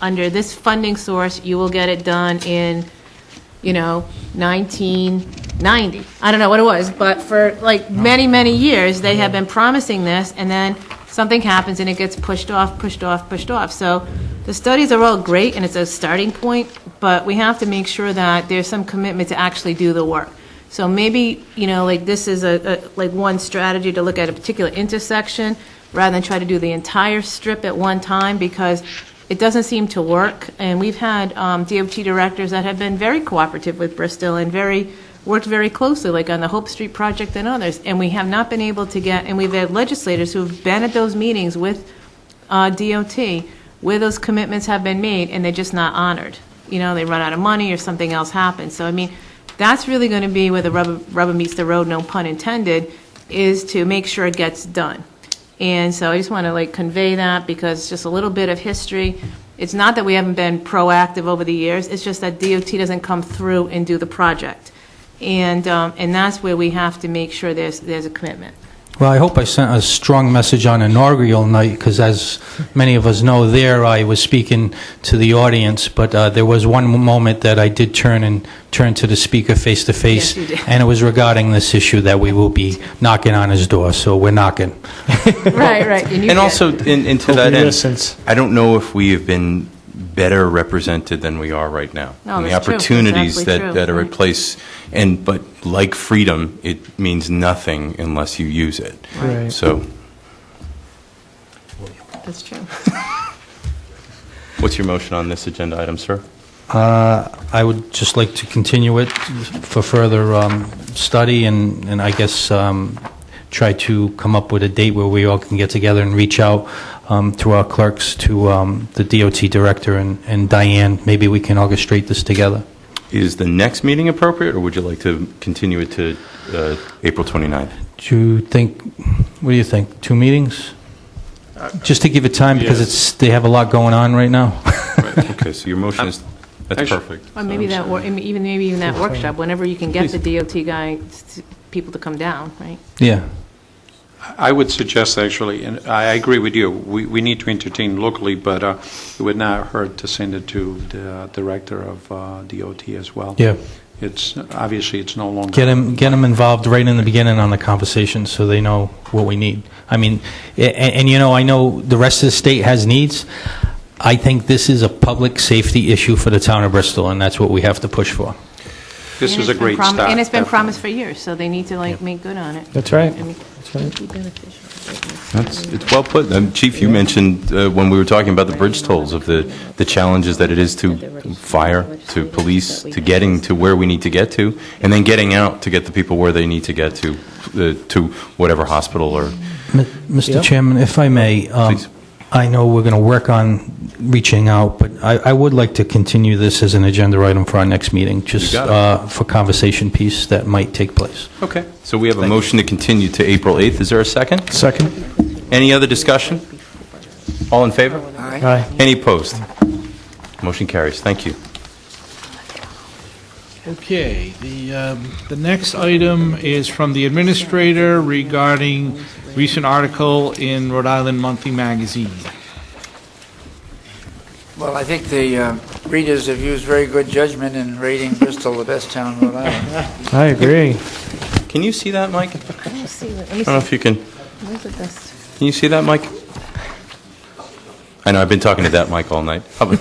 under this funding source, you will get it done in, 1990. I don't know what it was, but for many, many years, they have been promising this, and then something happens and it gets pushed off. So the studies are all great, and it's a starting point, but we have to make sure that there's some commitment to actually do the work. So maybe, like this is like one strategy to look at a particular intersection rather than try to do the entire strip at one time, because it doesn't seem to work. And we've had DOT directors that have been very cooperative with Bristol and worked very closely, like on the Hope Street project and others. And we have not been able to and we've had legislators who've been at those meetings with DOT where those commitments have been made and they're just not honored. They run out of money or something else happens. So, that's really going to be where the rubber meets the road, no pun intended, is to make sure it gets done. And so I just want to convey that, because it's just a little bit of history. It's not that we haven't been proactive over the years. It's just that DOT doesn't come through and do the project. And that's where we have to make sure there's a commitment. Well, I hope I sent a strong message on inaugural night, because as many of us know there, I was speaking to the audience, but there was one moment that I did turn to the speaker face to face, and it was regarding this issue that we will be knocking on his door, so we're knocking. Right. And also, into that end, I don't know if we have been better represented than we are right now. No, and the that's true. opportunities That's absolutely that are true. at place, but like freedom, it means nothing unless you use it. Right. So, That's true. what's your motion on this agenda item, sir? I would just like to continue it for further study and I guess try to come up with a date where we all can get together and reach out through our clerks to the DOT director and Diane. Maybe we can orchestrate this together. Is the next meeting appropriate, or would you like to continue it to April 29th? What do you think? 2 meetings? Just to give it time, because they have a lot going on right now. Okay, so your motion is, that's perfect. Or maybe even that workshop, whenever you can get the DOT guy, people to come down, right? Yeah. I would suggest, actually, and I agree with you, we need to entertain locally, but it would not hurt to send it to the director of DOT as well. Yeah. Obviously, it's no longer... Get them involved right in the beginning on the conversation so they know what we need. I know the rest of the state has needs. I think this is a public safety issue for the town of Bristol, and that's what we have to push for. This is a great start. And it's been promised for years, so they need to make good on it. That's right. It's well put. Chief, you mentioned when we were talking about the bridge tolls of the challenges that it is to fire, to police, to getting to where we need to get to, and then getting out to get the people where they need to get to whatever hospital or... Mr. Chairman, if I may, I know we're going to work on reaching out, but I would like to continue this as an agenda item for our next meeting, just for conversation piece that might take place. Okay. So we have a motion to continue to April 8th. Is there a second? Second. Any other discussion? All in favor? Aye. Any opposed? Motion carries. Thank you. Okay, the next item is from the administrator regarding recent article in Rhode Island Monthly Magazine. Well, I think the readers have used very good judgment in rating Bristol the best town in Rhode Island. I agree. Can you see that, Mike? Let me see. I don't know if you can. Where's the best? Can you see that, Mike? I know, I've been talking to that Mike all night. How about-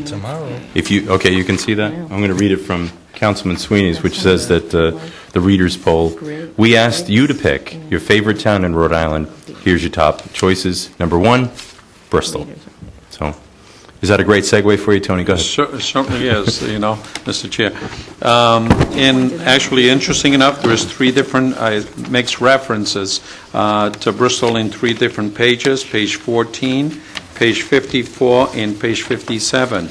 Tomorrow. Okay, you can see that? I'm going to read it from Councilman Sweeney's, which says that the readers poll, we asked you to pick your favorite town in Rhode Island. Here's your top choices. Number 1, Bristol. So, is that a great segue for you, Tony? Go ahead. Certainly is, Mr. Chair. And actually, interesting enough, there's 3 different, makes references to Bristol in 3 different pages, page 14, page 54, and page 57.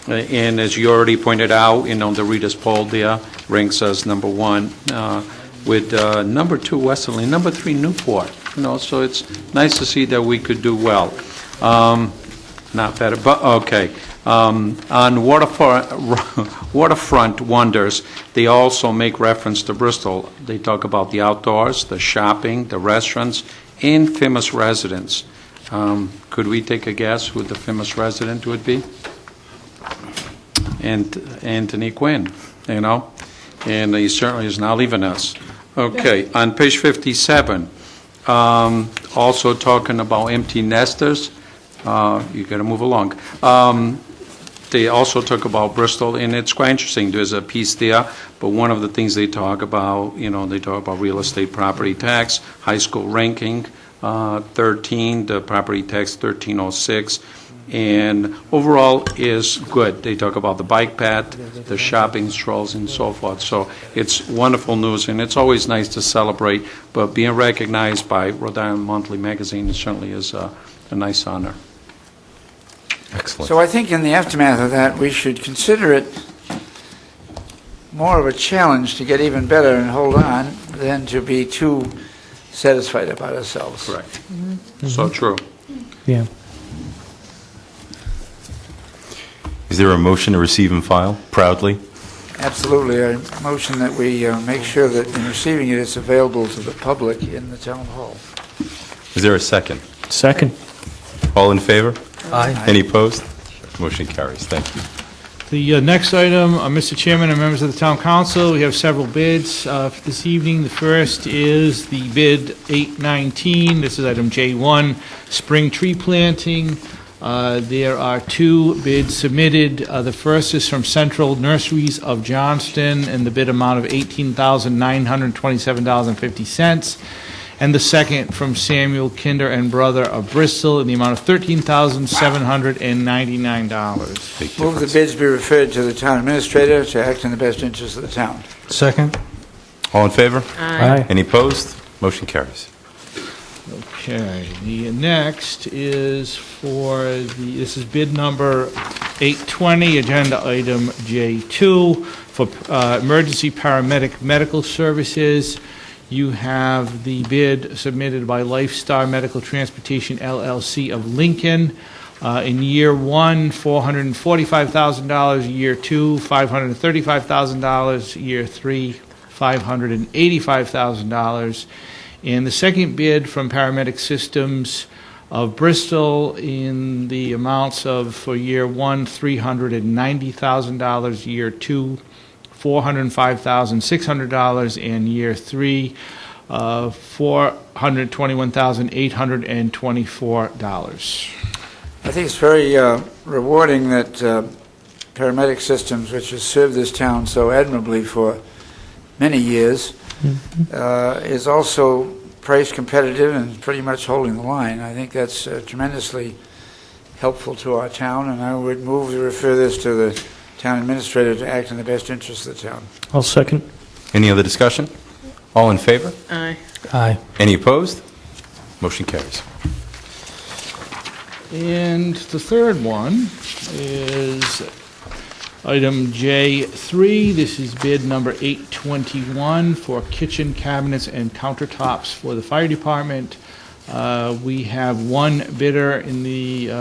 And as you already pointed out, the readers poll there ranks us number 1, with number 2, Westerly, number 3, Newport. So it's nice to see that we could do well. Not better, but okay. On waterfront wonders, they also make reference to Bristol. They talk about the outdoors, the shopping, the restaurants, and famous residents. Could we take a guess who the famous resident would be? And Anthony Quinn, and he certainly is not leaving us. Okay, on page 57, also talking about empty nesters. You got to move along. they also talk about Bristol, and it's quite interesting. There's a piece there, but one of the things they talk about, they talk about real estate property tax, high school ranking, 13, the property tax 1306, and overall is good. They talk about the bike path, the shopping strolls, and so forth. So it's wonderful news, and it's always nice to celebrate, but being recognized by Rhode Island Monthly Magazine certainly is a nice honor. Excellent. So I think in the aftermath of that, we should consider it more of a challenge to get even better and hold on than to be too satisfied about ourselves. Correct. So true. Yeah. Is there a motion to receive and file proudly? Absolutely. I motion that we make sure that in receiving it, it's available to the public in the town hall. Is there a second? Second. All in favor? Aye. Any opposed? Motion carries. Thank you. The next item, Mr. Chairman and members of the Town Council, we have several bids for this evening. The first is the bid 819. This is item J1, spring tree planting. There are two bids submitted. The first is from Central Nurseries of Johnston, and the bid amount of $18,927.50. And the second from Samuel Kinder and Brother of Bristol in the amount of $13,799. Move the bids be referred to the town administrator to act in the best interest of the town. Second? All in favor? Aye. Any opposed? Motion carries. Okay, the next is this is bid number 820, agenda item J2, for emergency paramedic medical services. You have the bid submitted by Lifestar Medical Transportation LLC of Lincoln. In year one, $445,000, year two, $535,000, year three, $585,000. And the second bid from Paramedic Systems of Bristol in the amounts of, for year one, $390,000, year two, $405,600, and year three, $421,824. I think it's very rewarding that Paramedic Systems, which has served this town so admirably for many years, is also price competitive and pretty much holding the line. I think that's tremendously helpful to our town, and I would move to refer this to the town administrator to act in the best interest of the town. I'll second. Any other discussion? All in favor? Aye. Aye. Any opposed? Motion carries. And the third one is item J3. This is bid number 821 for kitchen cabinets and countertops for the fire department. We have one bidder in the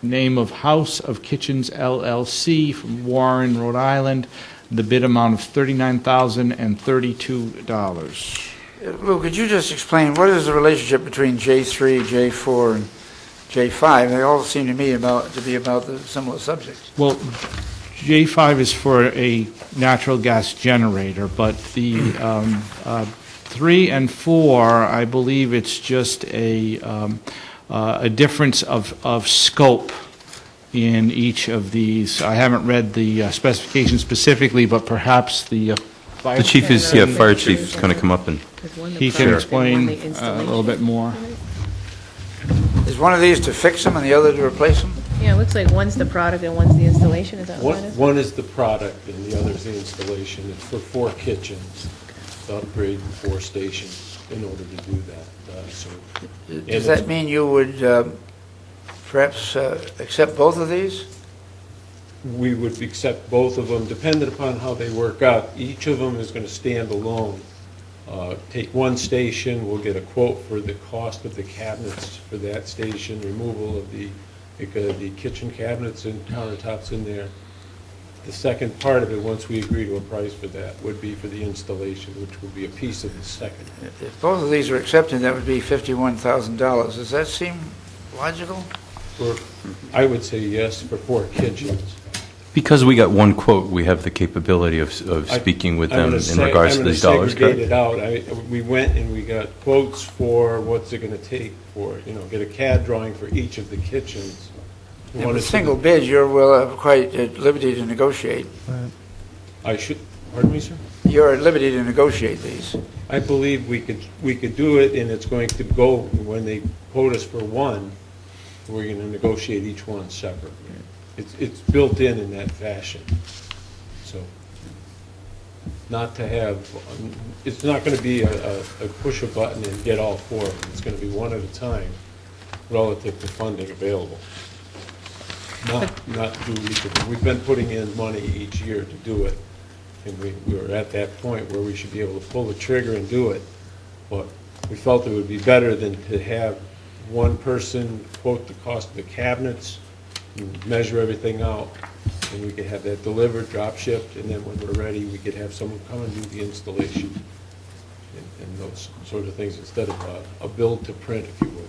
name of House of Kitchens LLC from Warren, Rhode Island. The bid amount of $39,032. Lou, could you just explain what is the relationship between J3, J4, and J5? They all seem to me to be about the similar subjects. Well, J5 is for a natural gas generator, but the 3 and 4, I believe it's just a difference of scope in each of these. I haven't read the specifications specifically, but perhaps the fire... The chief is, fire chief is going to come up and... He can explain a little bit more. Is one of these to fix them and the other to replace them? Yeah, it looks like one's the product and one's the installation, is that what it is? One is the product and the other is the installation. It's for 4 kitchens, to upgrade 4 stations in order to do that. Does that mean you would perhaps accept both of these? We would accept both of them, depending upon how they work out. Each of them is going to stand alone. Take one station, we'll get a quote for the cost of the cabinets for that station, removal of the kitchen cabinets and countertops in there. The second part of it, once we agree to a price for that, would be for the installation, which would be a piece of the second. If both of these are accepted, that would be $51,000. Does that seem logical? I would say yes for 4 kitchens. Because we got one quote, we have the capability of speaking with them in regards to these dollars, correct? I'm going to segregate it out. We went and we got quotes for what's it going to take for, get a CAD drawing for each of the kitchens If One it's is single bid, you're quite at liberty to negotiate. Pardon me, sir? You're at liberty to negotiate these. I believe we could do it, and it's going to go, when they quote us for one, we're going to negotiate each one separately. It's built in that fashion. So, not to have, it's not going to be a push a button and get all four of them. It's going to be one at a time relative to funding available. Not do each of them. We've been putting in money each year to do it, and we're at that point where we should be able to pull the trigger and do it. But we felt it would be better than to have one person quote the cost of the cabinets, and measure everything out, and we could have that delivered, drop shipped, and then when we're ready, we could have someone come and do the installation and those sort of things, instead of a build to print, if you would.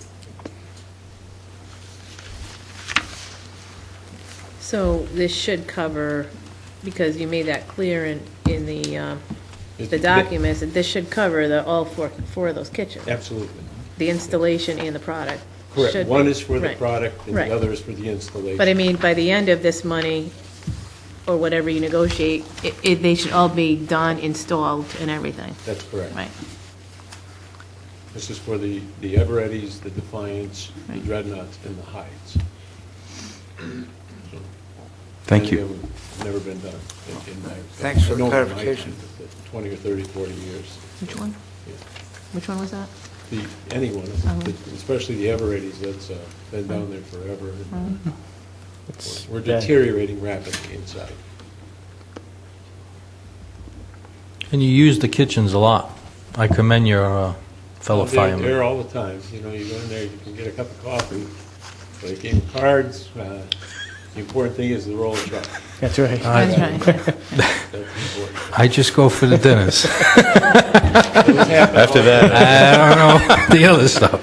So this should cover, because you made that clear in the documents, that this should cover all four of those kitchens. Absolutely. The installation and the product. Correct. Should One be. is for the Right. product, and Right. the other is for the installation. But I mean, by the end of this money, or whatever you negotiate, they should all be done, installed, and everything. That's correct. Right. This is for the Everettis, the Defiants, the Right. Dreadnoughts, and the Hydes. So, Thank many you. of them have never been done in my... Thanks for I the know in my clarification. time, 20 or 30, 40 years. Which one? Yeah. Which one was that? Anyone, Oh. especially the Everettis, that's been down there forever. and We're bad. deteriorating rapidly inside. And you use the kitchens a lot. I commend your fellow They're firemen. there all the time. You know, you go in there, you can get a cup of coffee, play a game of cards. The important thing is the roll of truck. That's right. That's right. That's important. I just go for the dinners. After that. I don't know the other stuff.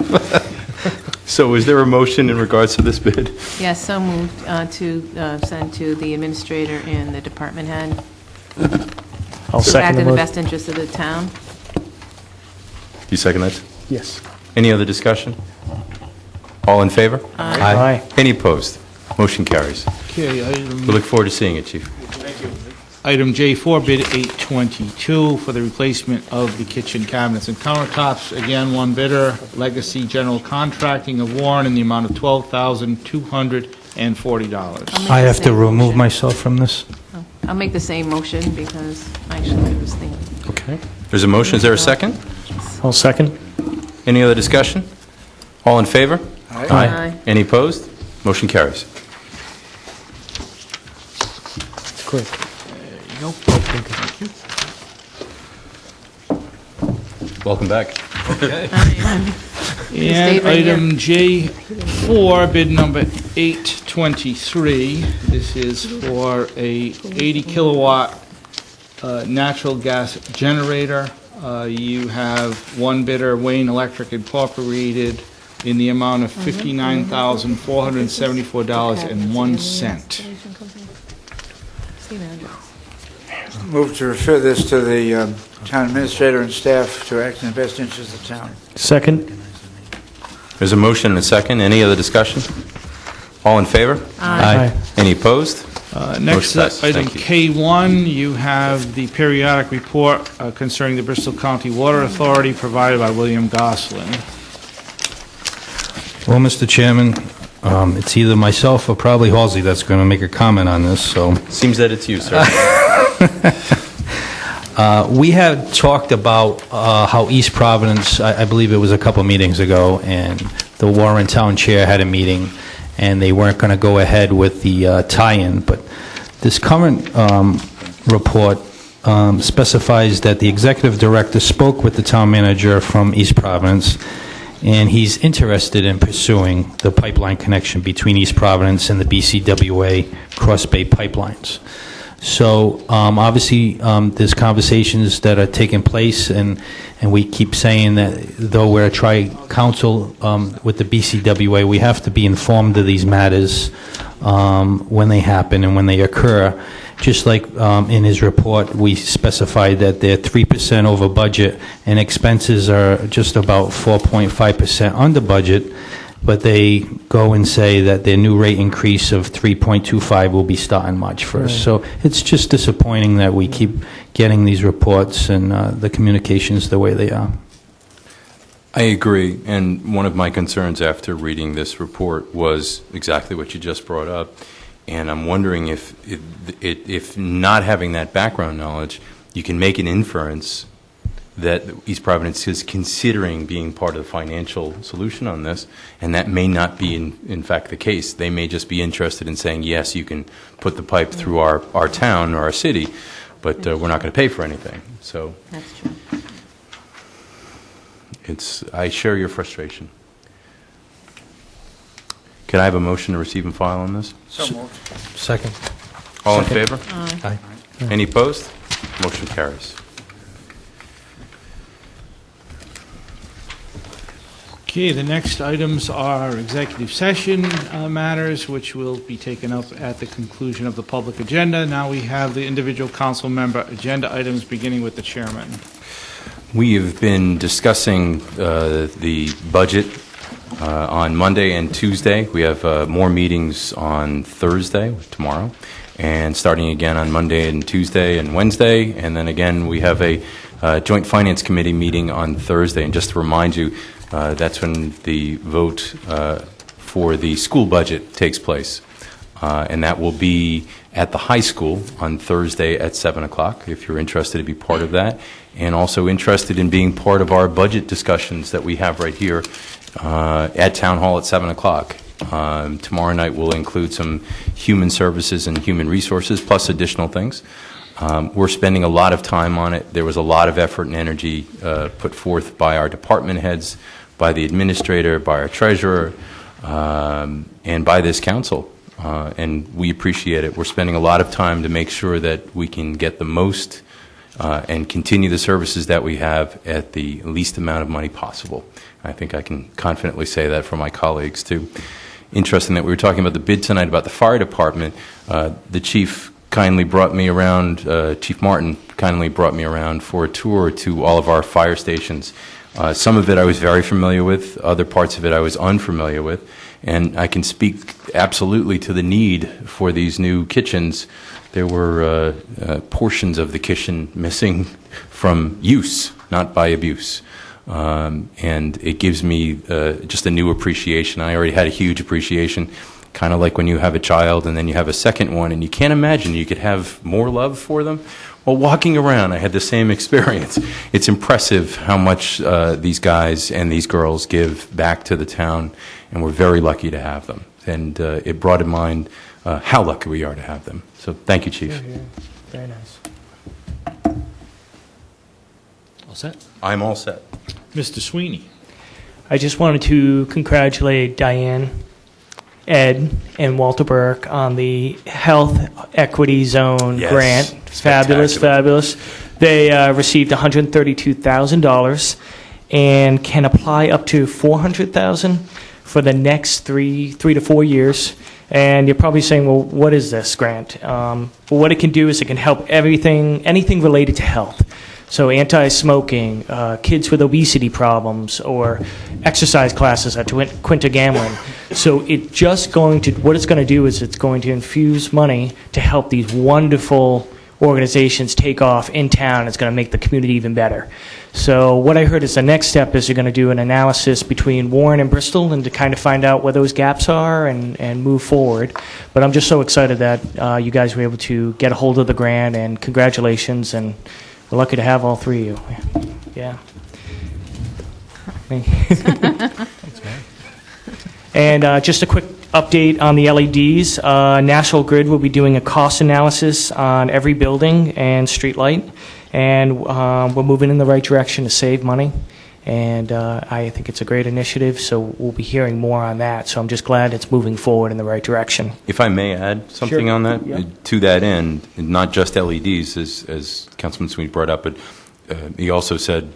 So is there a motion in regards to this bid? Yes, so moved to send to the administrator and the department head. I'll Act second the in the motion. best interest of the town. You second that? Yes. Any other discussion? All in favor? Aye. Any opposed? Motion carries. Okay, We look forward to seeing it, Chief. Item J4, bid 822 for the replacement of the kitchen cabinets and countertops. Again, one bidder, Legacy General Contracting of Warren, in the amount of $12,240. I have to remove myself from this? I'll make the same motion because actually I was thinking. Okay. There's a motion. Is there a second? I'll second. Any other discussion? All in favor? Aye. Any opposed? Motion carries. Quick. Welcome back. And Stay right item J4, bid number 823. This is for a 80-kilowatt natural gas generator. You have one bidder, Wayne Electric Incorporated, in the amount of $59,474.01. Move to refer this to the town administrator and staff to act in the best interest of the town. Second? There's a motion and a second. Any other discussion? All in favor? Aye. Any opposed? Next, Motion passes. item Thank you. K1, you have the periodic report concerning the Bristol County Water Authority provided by William Goslin. Well, Mr. Chairman, it's either myself or probably Halsey that's going to make a comment on this, so... Seems that it's you, sir. We had talked about how East Providence, I believe it was a couple meetings ago, and the Warren Town Chair had a meeting, and they weren't going to go ahead with the tie-in, but this current report specifies that the executive director spoke with the town manager from East Providence, and he's interested in pursuing the pipeline connection between East Providence and the BCWA Cross Bay pipelines. So obviously, there's conversations that are taking place, and we keep saying that though we're a tri-council with the BCWA, we have to be informed of these matters when they happen and when they occur. Just like in his report, we specified that they're 3% over budget, and expenses are just about 4.5% under budget. but they go and say that their new rate increase of 3.25 will be starting March 1st. Right. So it's just disappointing that we keep getting these reports and the communications the way they are. I agree, and one of my concerns after reading this report was exactly what you just brought up, and I'm wondering if not having that background knowledge, you can make an inference that East Providence is considering being part of the financial solution on this, and that may not be in fact the case. They may just be interested in saying, yes, you can put the pipe through our town or our city, but we're not going to pay for anything. So That's true. I share your frustration. Can I have a motion to receive and file on this? So moved. Second. All in favor? Aye. Any opposed? Motion carries. Okay, the next items are executive session matters, which will be taken up at the conclusion of the public agenda. Now we have the individual council member agenda items, beginning with the chairman. We have been discussing the budget on Monday and Tuesday. We have more meetings on Thursday, tomorrow, and starting again on Monday and Tuesday and Wednesday, and then again we have a Joint Finance Committee meeting on Thursday. And just to remind you, that's when the vote for the school budget takes place. And that will be at the high school on Thursday at 7 o'clock, if you're interested to be part of that, and also interested in being part of our budget discussions that we have right here at Town Hall at 7 o'clock. Tomorrow night will include some human services and human resources, plus additional things. We're spending a lot of time on it. There was a lot of effort and energy put forth by our department heads, by the administrator, by our treasurer, and by this council. And we appreciate it. We're spending a lot of time to make sure that we can get the most and continue the services that we have at the least amount of money possible. I think I can confidently say that for my colleagues, too. Interesting that we were talking about the bid tonight about the fire department. The chief kindly brought me around, Chief Martin kindly brought me around for a tour to all of our fire stations. Some of it I was very familiar with, other parts of it I was unfamiliar with, and I can speak absolutely to the need for these new kitchens. There were portions of the kitchen missing from use, not by abuse. And it gives me just a new appreciation. I already had a huge appreciation, kind of like when you have a child and then you have a second one, and you can't imagine you could have more love for them. Well, walking around, I had the same experience. It's impressive how much these guys and these girls give back to the town, and we're very lucky to have them. And it brought in mind how lucky we are to have them. So thank you, Chief. Very nice. All set? I'm all set. Mr. Sweeney. I just wanted to congratulate Diane, Ed, and Walter Burke on the Health Equity Zone Yes. grant. Fabulous, Spectacular. fabulous. They received $132,000 and can apply up to $400,000 for the next three to 4 years. And you're probably saying, well, what is this grant? Well, what it can do is it can help anything related to health. So anti-smoking, kids with obesity problems, or exercise classes at Quinta Gamlin. So what it's going to do is it's going to infuse money to help these wonderful organizations take off in town. It's going to make the community even better. So what I heard is the next step is you're going to do an analysis between Warren and Bristol and to kind of find out where those gaps are and move forward. But I'm just so excited that you guys were able to get a hold of the grant, and congratulations, and we're lucky to have all three of you. Yeah. And just a quick update on the LEDs. National Grid will be doing a cost analysis on every building and street light, and we're moving in the right direction to save money. And I think it's a great initiative, so we'll be hearing more on that. So I'm just glad it's moving forward in the right direction. If I may add something Sure. on that, Yeah. to that end, not just LEDs, as Councilman Sweeney brought up, but he also said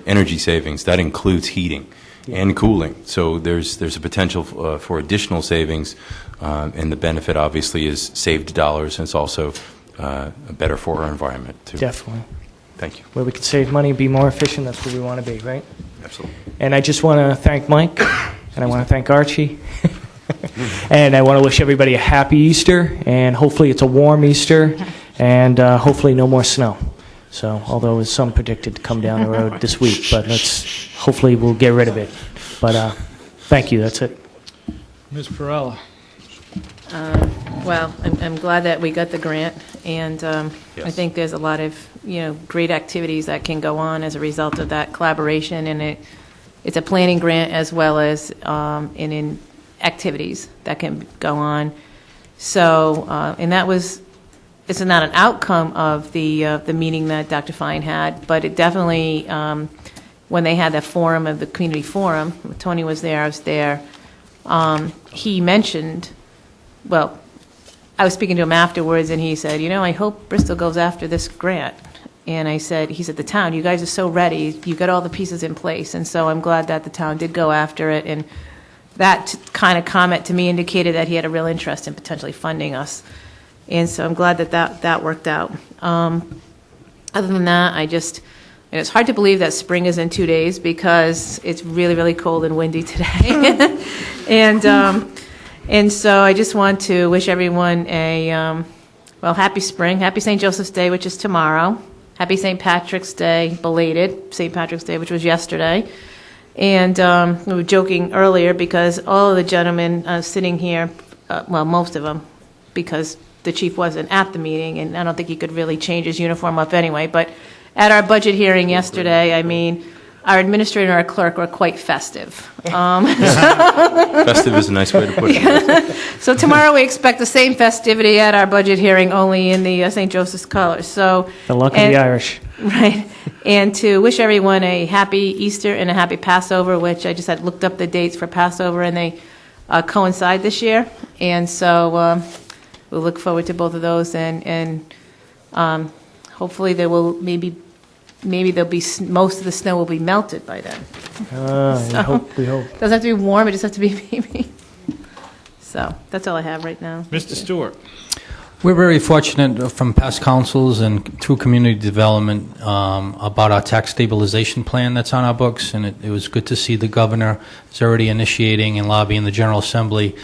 energy savings. That includes heating and cooling. So there's a potential for additional savings, and the benefit obviously is saved dollars, and it's also better for our environment, too. Definitely. Thank you. Where we can save money and be more efficient, that's where we want to be, right? Absolutely. And I just want to thank Mike and I want to thank Archie. And I want to wish everybody a happy Easter, and hopefully it's a warm Easter, and hopefully no more snow. So, although there's some predicted to come down the road this week, but hopefully we'll get rid of it. But thank you, that's it. Ms. Perella. Well, I'm glad that we got the grant, and I think there's a lot of, great activities that can go on as a result of that collaboration, and it's a planning grant as well as in activities that can go on. So, and it's not an outcome of the meeting that Dr. Fine had, but it definitely, when they had that forum of the community forum, Tony was there, I was there, he mentioned, well, I was speaking to him afterwards, and he said, I hope Bristol goes after this grant. And he said, the town, you guys are so ready, you got all the pieces in place, and so I'm glad that the town did go after it, and that kind of comment to me indicated that he had a real interest in potentially funding us. And so I'm glad that worked out. Other than that, and it's hard to believe that spring is in 2 days because it's really, really cold and windy today. And so I just want to wish everyone a, happy spring, happy St. Joseph's Day, which is tomorrow. Happy St. Patrick's Day, belated St. Patrick's Day, which was yesterday. And we were joking earlier because all of the gentlemen sitting here, most of them, because the chief wasn't at the meeting, and I don't think he could really change his uniform up anyway, but at our budget hearing yesterday, our administrator and our clerk were quite festive. Festive is a nice way to put it. So tomorrow we expect the same festivity at our budget hearing, only in the St. Joseph's colors. So the luck of the Irish. Right. And to wish everyone a happy Easter and a happy Passover, which I just had looked up the dates for Passover, and they coincide this year. And so we'll look forward to both of those, and hopefully there will maybe there'll be most of the snow will be melted by then. We hope. It doesn't have to be warm, it just has to be maybe. So that's all I have right now. Mr. Stewart. We're very fortunate from past councils and through community development about our tax stabilization plan that's on our books, and it was good to see the governor is already initiating and lobbying the General Assembly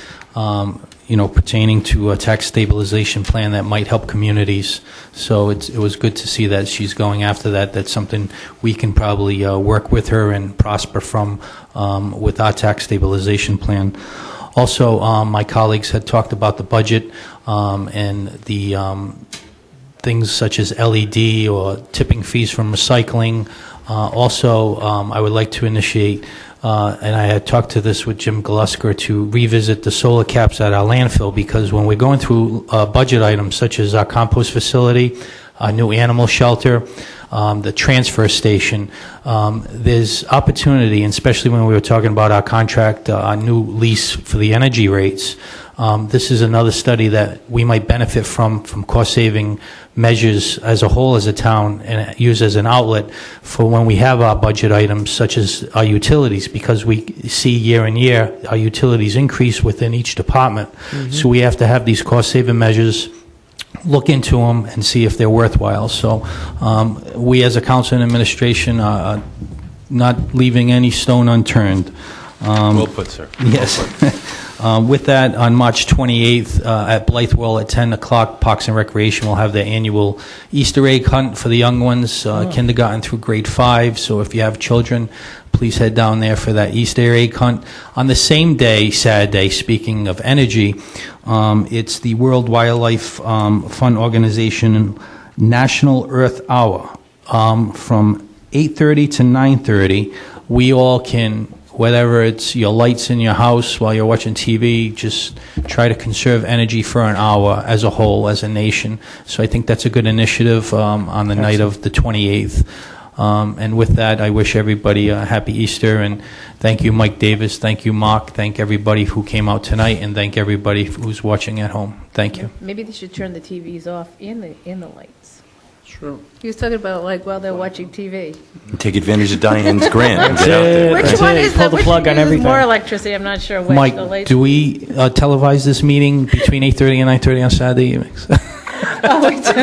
pertaining to a tax stabilization plan that might help communities. So it was good to see that she's going after that. That's something we can probably work with her and prosper from with our tax stabilization plan. Also, my colleagues had talked about the budget and the things such as LED or tipping fees from recycling. Also, I would like to initiate and I had talked to this with Jim Glusker to revisit the solar caps at our landfill, because when we're going through budget items such as our compost facility, our new animal shelter, the transfer station, there's opportunity, and especially when we were talking about our contract, our new lease for the energy rates. This is another study that we might benefit from cost-saving measures as a whole as a town, and use as an outlet for when we have our budget items such as our utilities, because we see year in year our utilities increase within each department. Mm-hmm. So we have to have these cost-saving measures, look into them and see if they're worthwhile. So we as a council and administration are not leaving any stone unturned. Well put, sir. Yes. With that, on March 28th at Blythewell at 10 o'clock, Parks and Recreation will have their annual Easter egg hunt for the young ones, kindergarten through grade 5. So if you have children, please head down there for that Easter egg hunt. On the same day, Saturday, speaking of energy, it's the World Wildlife Fund Organization National Earth Hour from 8:30 to 9:30. We all can, whether it's your lights in your house while you're watching TV, just try to conserve energy for an hour as a whole, as a nation. So I think that's a good initiative on the night of the 28th. And with that, I wish everybody a happy Easter, and thank you, Mike Davis. Thank you, Mark. Thank everybody who came out tonight, and thank everybody who's watching at home. Thank you. Maybe they should turn the TVs off and the lights. True. He was talking about while they're watching TV. Take advantage of Diane's grant and get out there. Which one is Pull the plug on everything. more electricity? I'm not sure which. Mike, the lights. do we televise this meeting between 8:30 and 9:30 on Saturday evenings? Oh, we do.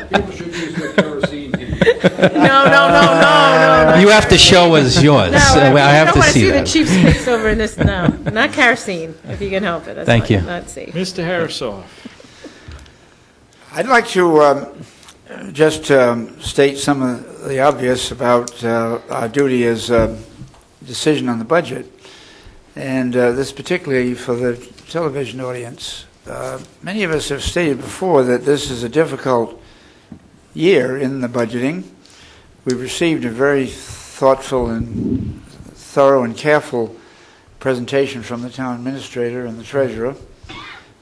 People should use their kerosene. No. You have to show us yours. No, I have to see I don't that. want to see the chief's face over in this, no. Not kerosene, if you can help it. That's Thank you. not safe. Mr. Harrisoff. I'd like to just state some of the obvious about our duty as decision on the budget, and this particularly for the television audience. Many of us have stated before that this is a difficult year in the budgeting. We've received a very thoughtful and thorough and careful presentation from the town administrator and the treasurer.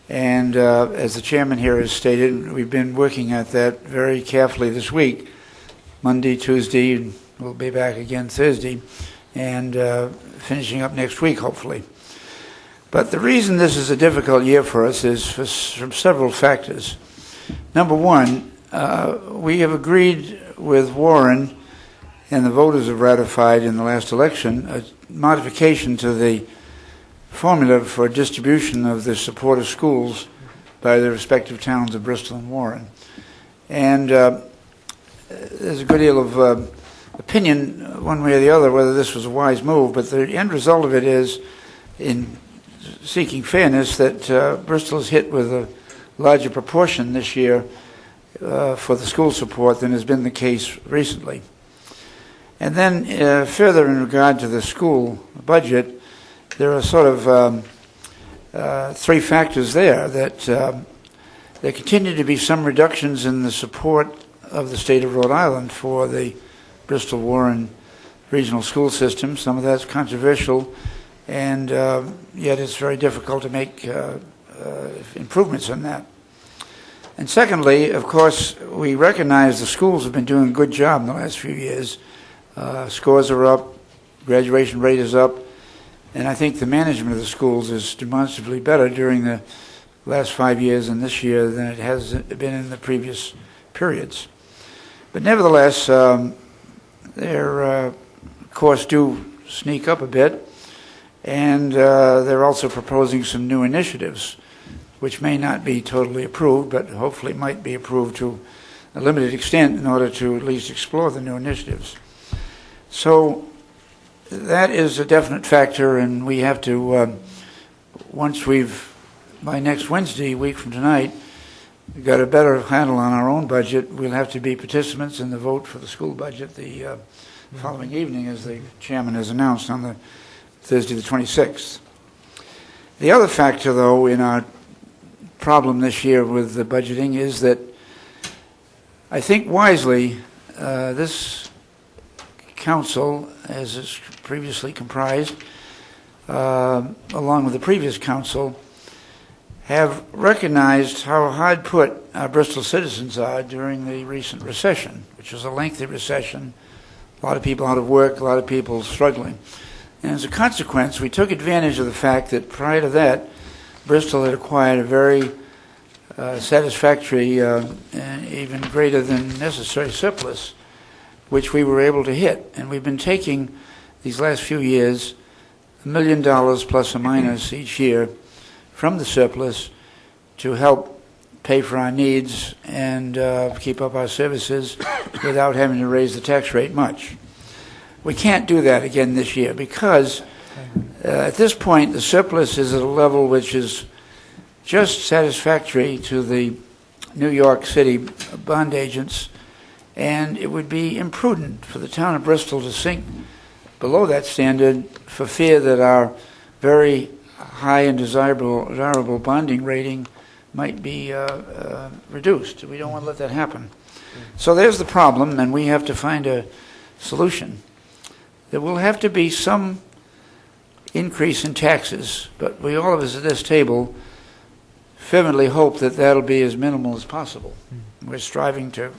And as the chairman here has stated, we've been working at that very carefully this week, Monday, Tuesday, and we'll be back again Thursday, and finishing up next week, hopefully. But the reason this is a difficult year for us is from several factors. Number one, we have agreed with Warren, and the voters have ratified in the last election, a modification to the formula for distribution of the support of schools by the respective towns of Bristol and Warren. And there's a good deal of opinion one way or the other whether this was a wise move, but the end result of it is, in seeking fairness, that Bristol is hit with a larger proportion this year for the school support than has been the case recently. And then further in regard to the school budget, there are sort of three factors there, that there continue to be some reductions in the support of the state of Rhode Island for the Bristol-Warren regional school system. Some of that's controversial, and yet it's very difficult to make improvements in that. And secondly, of course, we recognize the schools have been doing a good job in the last few years. Scores are up, graduation rate is up, and I think the management of the schools is demonstrably better during the last 5 years and this year than it has been in the previous periods. But nevertheless, their costs do sneak up a bit, and they're also proposing some new initiatives, which may not be totally approved, but hopefully might be approved to a limited extent in order to at least explore the new initiatives. So that is a definite factor, and we have to, once by next Wednesday, a week from tonight, we've got a better handle on our own budget, we'll have to be participants in the vote for the school budget the following evening, as the chairman has announced, on the Thursday the 26th. The other factor, though, in our problem this year with the budgeting is that I think wisely this council, as is previously comprised, along with the previous council, have recognized how hard put our Bristol citizens are during the recent recession, which was a lengthy recession, a lot of people out of work, a lot of people struggling. And as a consequence, we took advantage of the fact that prior to that, Bristol had acquired a very satisfactory and even greater than necessary surplus, which we were able to hit. And we've been taking, these last few years, $1 million plus or minus each year from the surplus to help pay for our needs and keep up our services without having to raise the tax rate much. We can't do that again this year because at this point the surplus is at a level which is just satisfactory to the New York City bond agents, and it would be imprudent for the town of Bristol to sink below that standard for fear that our very high and desirable bonding rating might be reduced. We don't want to let that happen. So there's the problem, and we have to find a solution. There will have to be some increase in taxes, but we all of us at this table fervently hope that that'll be as minimal as possible. We're striving to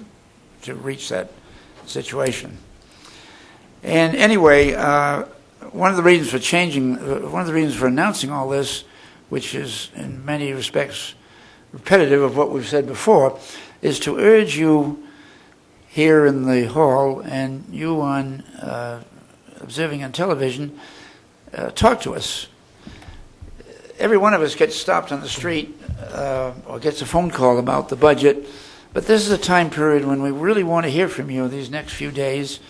reach that situation. And anyway, one of the reasons for announcing all this, which is in many respects repetitive of what we've said before, is to urge you here in the hall and you on observing on television, talk to us. Every one of us gets stopped on the street or gets a phone call about the budget But this is a time period when we really want to hear from you these next few days.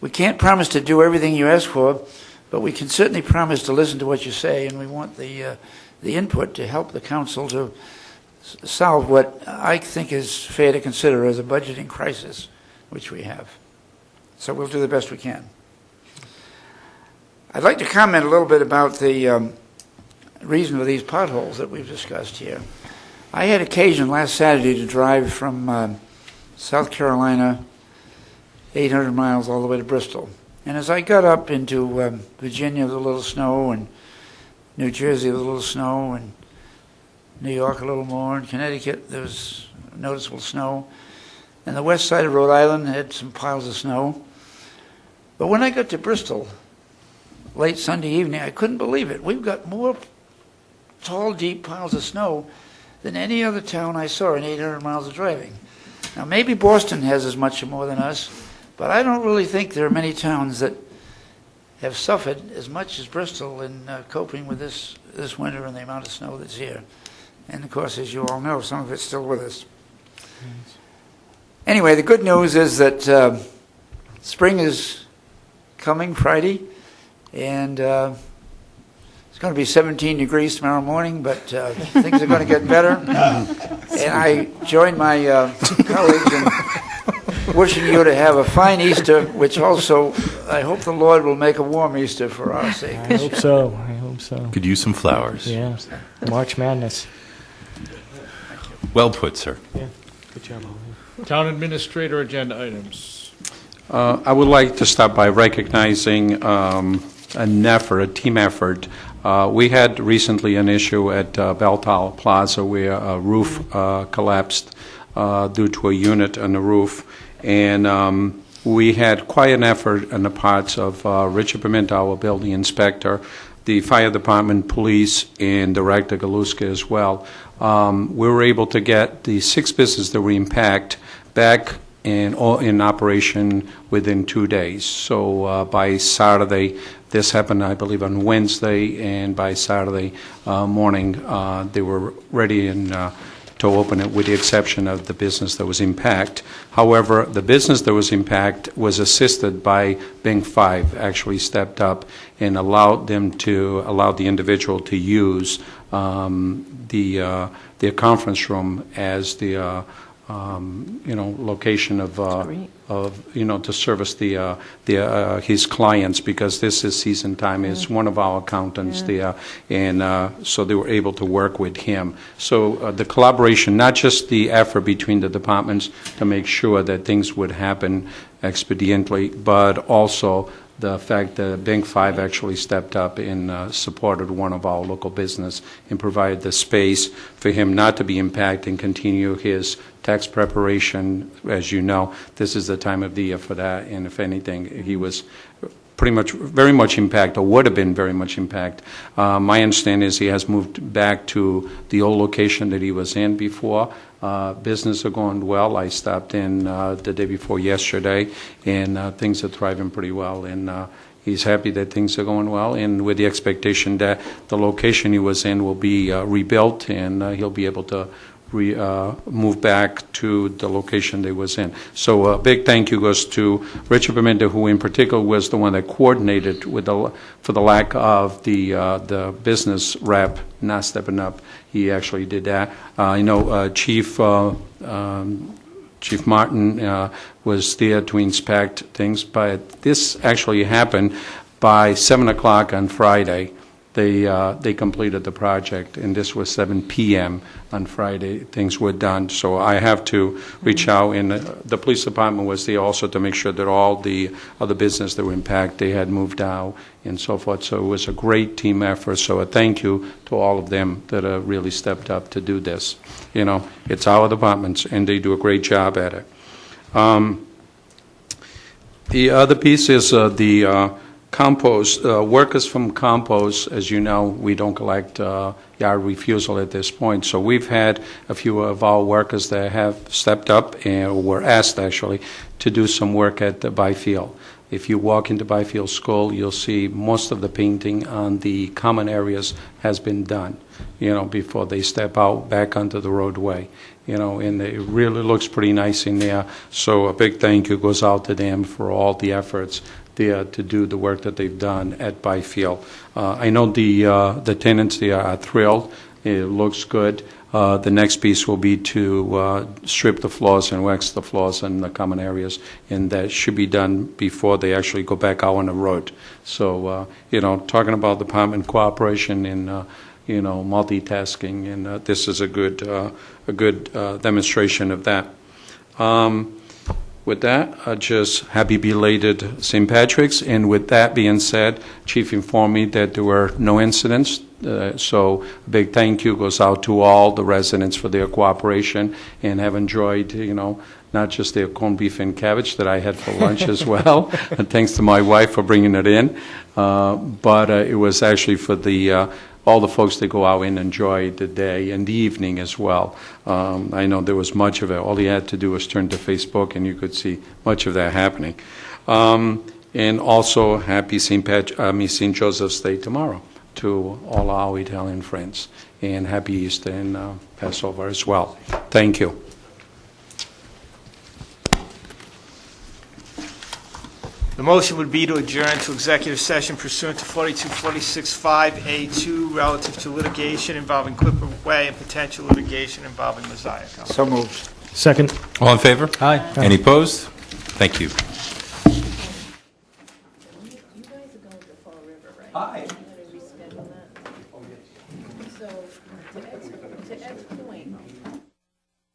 We can't promise to do everything you ask for, but we can certainly promise to listen to what you say, and we want the input to help the council to solve what I think is fair to consider as a budgeting crisis, which we have. So we'll do the best we can. I'd like to comment a little bit about the reason for these potholes that we've discussed here. I had occasion last Saturday to drive from South Carolina 800 miles all the way to Bristol. And as I got up into Virginia with a little snow, and New Jersey with a little snow, and New York a little more, and Connecticut there was noticeable snow, and the west side of Rhode Island had some piles of snow. But when I got to Bristol late Sunday evening, I couldn't believe it. We've got more tall, deep piles of snow than any other town I saw in 800 miles of driving. Now, maybe Boston has as much or more than us, but I don't really think there are many towns that have suffered as much as Bristol in coping with this winter and the amount of snow that's here. And, of course, as you all know, some of it's still with us. Anyway, the good news is that spring is coming Friday, and it's going to be 17 degrees tomorrow morning, but things are going to get better. And I join my colleagues in wishing you to have a fine Easter, which also I hope the Lord will make a warm Easter for our sake. I hope so. I hope so. Could use some flowers. Yeah. March Madness. Well put, sir. Yeah. Good job. Town Administrator agenda items. I would like to start by recognizing a team effort. We had recently an issue at Belltower Plaza where a roof collapsed due to a unit on the roof, and we had quite an effort on the parts of Richard Pimenta, our building inspector, the fire department, police, and Director Galuska as well. We were able to get the 6 businesses that were impacted back in operation within 2 days. So by Saturday, this happened, I believe, on Wednesday, and by Saturday morning, they were ready to open it, with the exception of the business that was impacted. However, the business that was impacted was assisted by Bank 5, actually stepped up and allowed the individual to use their conference room as the location of to service his clients, because this is season time. Is one of our accountants there, and so they were able to work with him. So the collaboration, not just the effort between the departments to make sure that things would happen expediently, but also the fact that Bank 5 actually stepped up and supported one of our local business and provided the space for him not to be impacted and continue his tax preparation. As you know, this is the time of the year for that, and if anything, he was very much impacted, or would have been very much impacted. My understanding is he has moved back to the old location that he was in before. Business are going well. I stopped in the day before yesterday, and things are thriving pretty well. And he's happy that things are going well, and with the expectation that the location he was in will be rebuilt, and he'll be able to move back to the location they was in. So a big thank you goes to Richard Pimenta, who in particular was the one that coordinated for the lack of the business rep not stepping up. He actually did that. Chief Martin was there to inspect things, but this actually happened by 7 o'clock on Friday. They completed the project, and this was 7 p.m. on Friday. Things were done. So I have to reach out, and the police department was there also to make sure that all the other business that were impacted, they had moved out and so forth. So it was a great team effort. So a thank you to all of them that really stepped up to do this. It's our departments, and they do a great job at it. The other piece is the compost. Workers from compost, as you know, we don't collect yard refusal at this point. So we've had a few of our workers that have stepped up and were asked, actually, to do some work at the Byfield. If you walk into Byfield School, you'll see most of the painting on the common areas has been done, before they step out back onto the roadway. And it really looks pretty nice in there. So a big thank you goes out to them for all the efforts there to do the work that they've done at Byfield. I know the tenants there are thrilled. It looks good. The next piece will be to strip the floors and wax the floors in the common areas, and that should be done before they actually go back out on the road. So, talking about department cooperation and, multitasking, and this is a good demonstration of that. With that, just happy belated St. Patrick's, and with that being said, Chief informed me that there were no incidents. So a big thank you goes out to all the residents for their cooperation and have enjoyed, not just their corned beef and cabbage that I had for lunch as well, and thanks to my wife for bringing it in. But it was actually for all the folks that go out and enjoy the day and the evening as well. I know there was much of it. All you had to do was turn to Facebook and you could see much of that happening. And also happy St. Joseph's Day tomorrow to all our Italian friends, and happy Easter and Passover as well. Thank you. The motion would be to adjourn to executive session pursuant to 42465A2 relative to litigation involving Clipper Way and potential litigation involving Messiah Company. So moved. Second. All in favor? Aye. Any opposed? Thank you. So, to Ed's point,